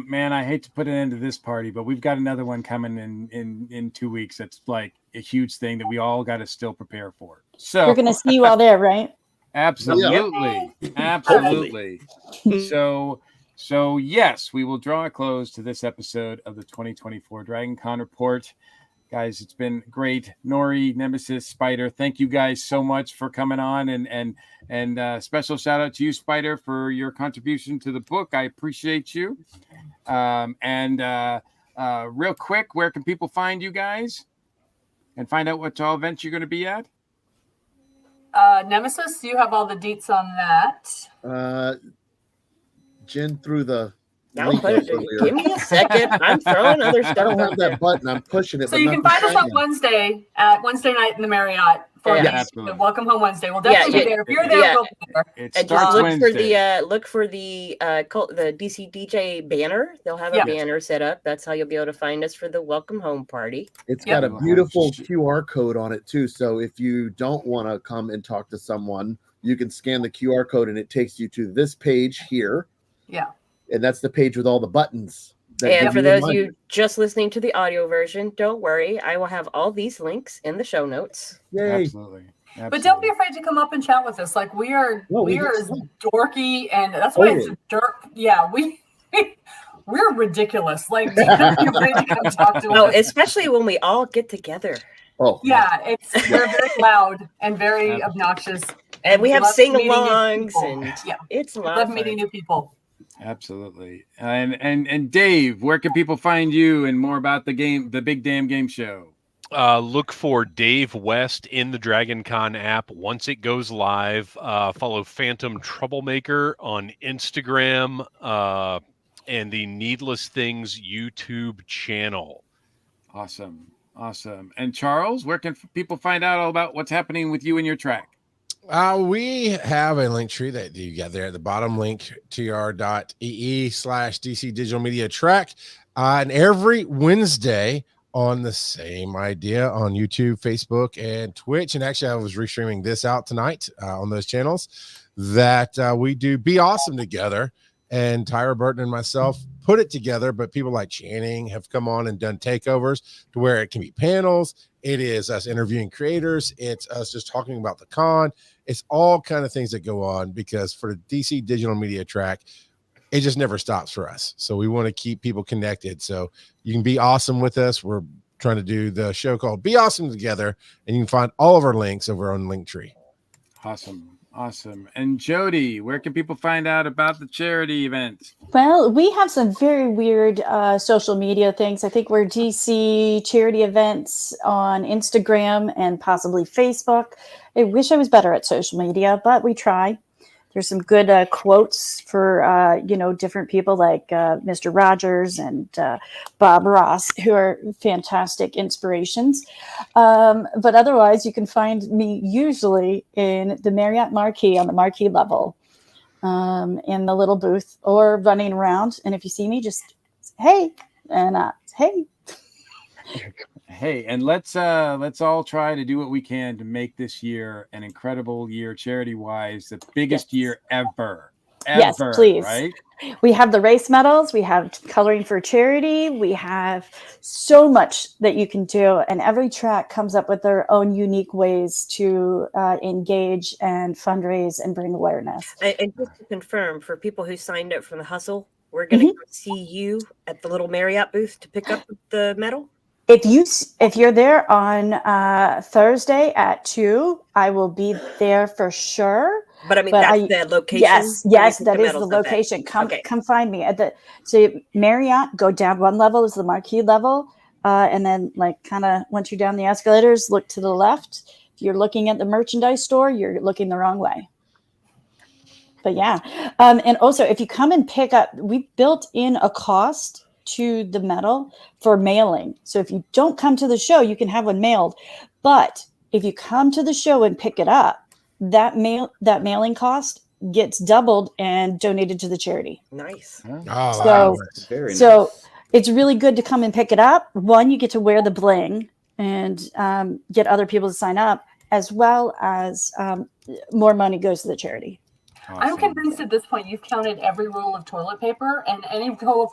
man, I hate to put an end to this party, but we've got another one coming in 2 weeks. That's like a huge thing that we all got to still prepare for. So We're gonna see you all there, right? Absolutely. Absolutely. So yes, we will draw a close to this episode of the 2024 DragonCon Report. Guys, it's been great. Nori, Nemesis, Spider, thank you guys so much for coming on, and special shout out to you, Spider, for your contribution to the book. I appreciate you. Real quick, where can people find you guys and find out what all events you're going to be at? Nemesis, you have all the deets on that. Jen threw the I'll put it in. Give me a second. I'm throwing other stuff. I don't have out that there. button. I'm pushing it. So you can find us on Wednesday night in the Marriott for the Welcome Home Wednesday. We'll definitely be there. If you're there, we'll be there. It Just look Wednesday. for the Cult, the DCDJ banner. They'll have a banner set up. That's how you'll be able to find us for the Welcome Home party. It's got a beautiful QR code on it too. So if you don't want to come and talk to someone, you can scan the QR code and it takes you to this page here. Yeah. And that's the page with all the buttons. And for those of you just listening to the audio version, don't worry. I will have all these links in the show notes. Yay. Absolutely. But don't be afraid to come up and chat with us. Like we are as dorky, and that's why it's dirt. Yeah, we're ridiculous. Like don't be afraid to come talk to us. Especially when we all get together. Oh yeah, we're very loud and very obnoxious, and we have sing-alongs, and it's a lot. Love meeting new people. Absolutely. And Dave, where can people find you and more about the game, the Big Damn Game Show? Look for Dave West in the DragonCon app. Once it goes live, follow Phantom Troublemaker on Instagram and the Needless Things YouTube channel. Awesome. And Charles, where can people find out all about what's happening with you and your track? We have a link tree that you got there at the bottom, link tr.ee/DC Digital Media Track. And every Wednesday on the same idea on YouTube, Facebook, and Twitch. And actually, I was restreaming this out tonight on those channels that we do Be Awesome together. And Tyra Burton and myself put it together, but people like Channing have come on and done takeovers to where it can be panels. It is us interviewing creators. It's us just talking about the con. It's all kind of things that go on because for the DC Digital Media Track, it just never stops for us. So we want to keep people connected. So you can be awesome with us. We're trying to do the show called Be Awesome Together, and you can find all of our links over on Linktree. Awesome. And Jody, where can people find out about the charity event? Well, we have some very weird social media things. I think we're DC charity events on Instagram and possibly Facebook. I wish I was better at social media, but we try. There's some good quotes for, different people like Mr. Rogers and Bob Ross, who are fantastic inspirations. But otherwise, you can find me usually in the Marriott Marquee on the Marquee level in the little booth or running around. And if you see me, just hey, and hey. Hey, and let's all try to do what we can to make this year an incredible year charity-wise, the biggest year ever. Yes, please. Right? We have the race medals. We have coloring for charity. We have so much that you can do, and every track comes up with their own unique ways to engage and fundraise and bring awareness. And just to confirm, for people who signed up from the hustle, we're going to see you at the little Marriott booth to pick up the medal. If you're there on Thursday at 2, I will be there for sure. But I mean, that's the location. Yes, that is the location. Come find me so Marriott. Go down one level is the Marquee level, and then once you're down the escalators, look to the left. If you're looking at the merchandise store, you're looking the wrong way. But yeah, and also if you come and pick up, we built in a cost to the medal for mailing. So if you don't come to the show, you can have one mailed. But if you come to the show and pick it up, that mailing cost gets doubled and donated to the charity. Nice. So it's really good to come and pick it up. One, you get to wear the bling and get other people to sign up, as well as more money goes to the charity. I'm convinced at this point you've counted every roll of toilet paper, and any toilet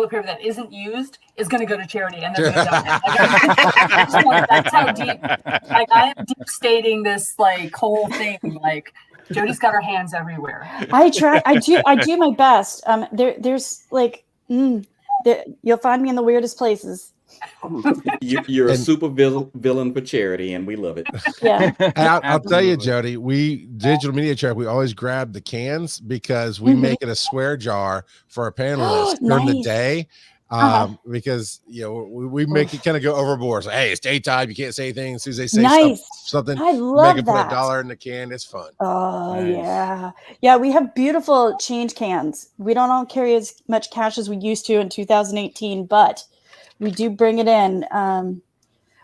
paper that isn't used is going to go to charity, and they're going to donate. That's how deep. Like, I am deep stating this whole thing. Like, Jody's got her hands everywhere. I try. I do my best. There's you'll find me in the weirdest places. You're a super villain for charity, and we love it. Yeah, I'll tell you, Jody. We digital media track. We always grab the cans because we make it a swear jar for our panelists during the day. Because we make it kind of go overboard. So hey, it's daytime. You can't say anything. As soon as they say something, I love make it that. put $1 in the can. It's fun. Oh yeah. We have beautiful change cans. We don't all carry as much cash as we used to in 2018, but we do bring it in.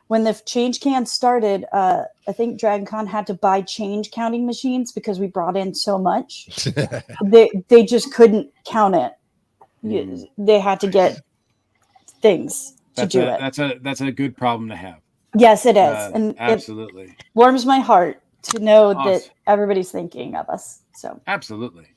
When the change can started, I think DragonCon had to buy change counting machines because we brought in so much. they just couldn't count it. They had to get things to do it. That's a good problem to have. Yes, it is, and absolutely it warms my heart to know that everybody's thinking of us. So absolutely.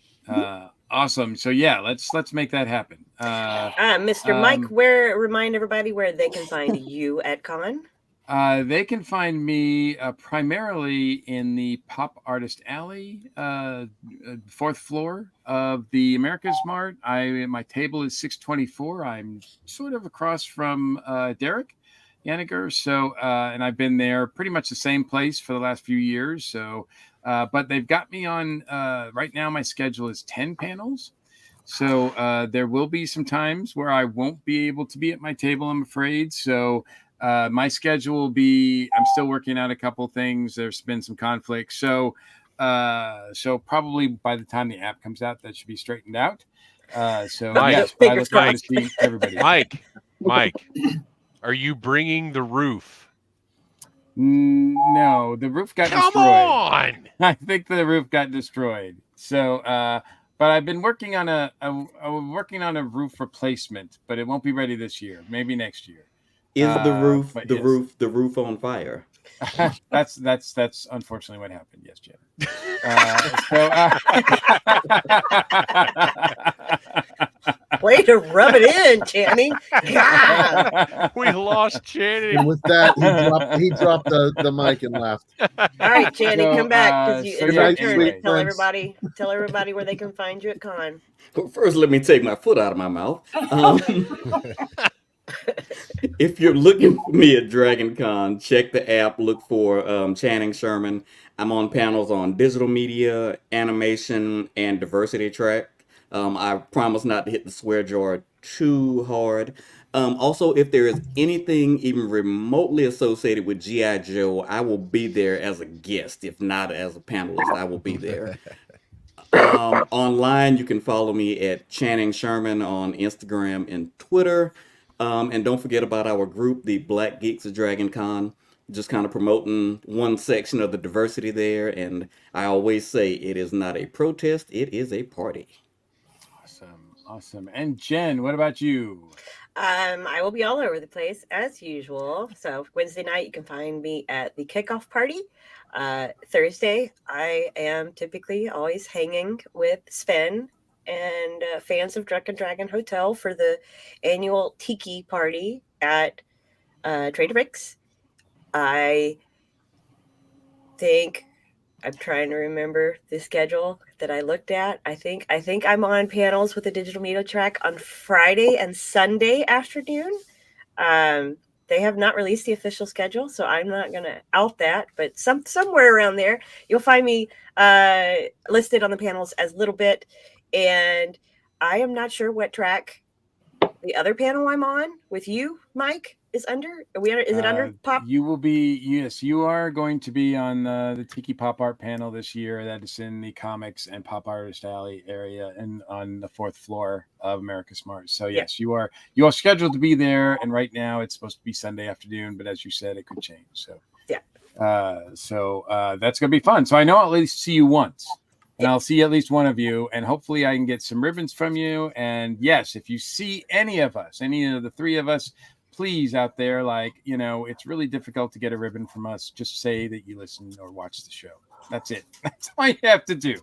Awesome. So yeah, let's make that happen. Mr. Mike, remind everybody where they can find you at con. They can find me primarily in the Pop Artist Alley, 4th floor of the America's Mart. My table is 624. I'm sort of across from Derek Yaniger. So, and I've been there pretty much the same place for the last few years. So, but they've got me on right now. My schedule is 10 panels. So there will be some times where I won't be able to be at my table, I'm afraid. So my schedule will be, I'm still working out a couple things. There's been some conflicts. So probably by the time the app comes out, that should be straightened out. Yes, I look forward to seeing everybody. Mike, are you bringing the roof? No, the roof got destroyed. Come on! I think the roof got destroyed. So, but I've been working on a roof replacement, but it won't be ready this year. Maybe next year. Is the roof on fire? That's unfortunately what happened. Yes, Jen. Way to rub it in, Channing. God. We lost Channing. And with that, he dropped the mic and left. All right, Channing, come back. It's your turn. Sweet Tell friends. everybody where they can find you at con. Well, first, let me take my foot out of my mouth. If you're looking for me at DragonCon, check the app, look for Channing Sherman. I'm on panels on digital media, animation, and diversity track. I promise not to hit the swear jar too hard. Also, if there is anything even remotely associated with G.I. Joe, I will be there as a guest. If not as a panelist, I will be there. Online, you can follow me at Channing Sherman on Instagram and Twitter. And don't forget about our group, the Black Geeks of DragonCon, just kind of promoting one section of the diversity there. And I always say it is not a protest, it is a party. Awesome. And Jen, what about you? I will be all over the place as usual. So Wednesday night, you can find me at the kickoff party. Thursday, I am typically always hanging with Sven and fans of Drunken Dragon Hotel for the annual Tiki party at Trader Vic's. I think I'm trying to remember the schedule that I looked at. I think I'm on panels with the digital media track on Friday and Sunday afternoon. They have not released the official schedule, so I'm not going to out that, but somewhere around there, you'll find me listed on the panels as Little Bit. And I am not sure what track the other panel I'm on with you, Mike, is under. Is it under Pop? You will be, yes, you are going to be on the Tiki Pop Art panel this year. That is in the Comics and Pop Artist Alley area and on the 4th floor of America's Mart. So yes, you are scheduled to be there. And right now it's supposed to be Sunday afternoon, but as you said, it could change. So yeah. That's going to be fun. So I know I'll at least see you once. And I'll see at least one of you, and hopefully I can get some ribbons from you. And yes, if you see any of us, any of the three of us, please out there, like, you know, it's really difficult to get a ribbon from us. Just say that you listen or watch the show. That's it. That's all you have to do.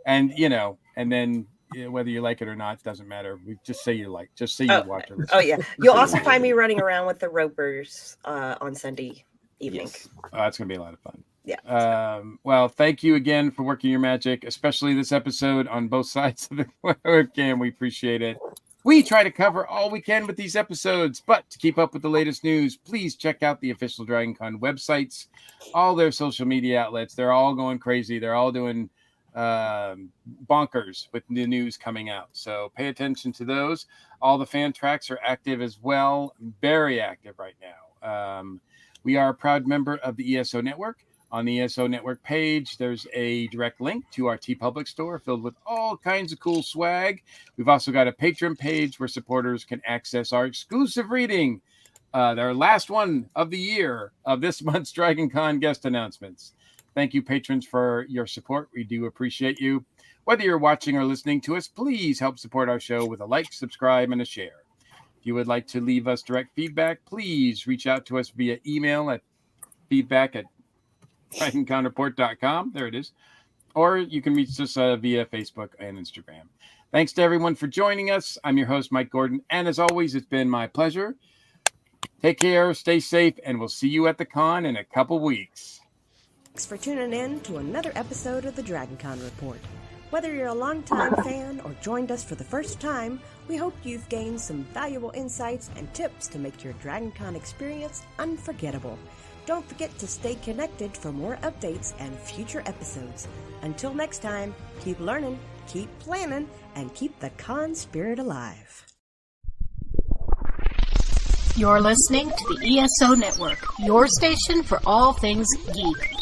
And, you know, and then whether you like it or not, doesn't matter. We just say you like, just say you watch or listen. Oh, yeah. You'll also find me running around with the ropers on Sunday evening. Yes. Oh, that's going to be a lot of fun. Yeah. Well, thank you again for working your magic, especially this episode on both sides of the webcam. We appreciate it. We try to cover all we can with these episodes, but to keep up with the latest news, please check out the official DragonCon websites, all their social media outlets. They're all going crazy. They're all doing bonkers with the news coming out. So pay attention to those. All the fan tracks are active as well, very active right now. We are a proud member of the ESO Network. On the ESO Network page, there's a direct link to our TeePublic store filled with all kinds of cool swag. We've also got a Patreon page where supporters can access our exclusive reading, our last one of the year of this month's DragonCon guest announcements. Thank you, patrons, for your support. We do appreciate you. Whether you're watching or listening to us, please help support our show with a like, subscribe, and a share. If you would like to leave us direct feedback, please reach out to us via email at feedback@DragonConReport.com. There it is. Or you can reach us via Facebook and Instagram. Thanks to everyone for joining us. I'm your host, Mike Gordon. And as always, it's been my pleasure. Take care, stay safe, and we'll see you at the con in a couple weeks. Thanks for tuning in to another episode of the DragonCon Report. Whether you're a longtime fan or joined us for the first time, we hope you've gained some valuable insights and tips to make your DragonCon experience unforgettable. Don't forget to stay connected for more updates and future episodes. Until next time, keep learning, keep planning, and keep the con spirit alive. You're listening to the ESO Network, your station for all things geek.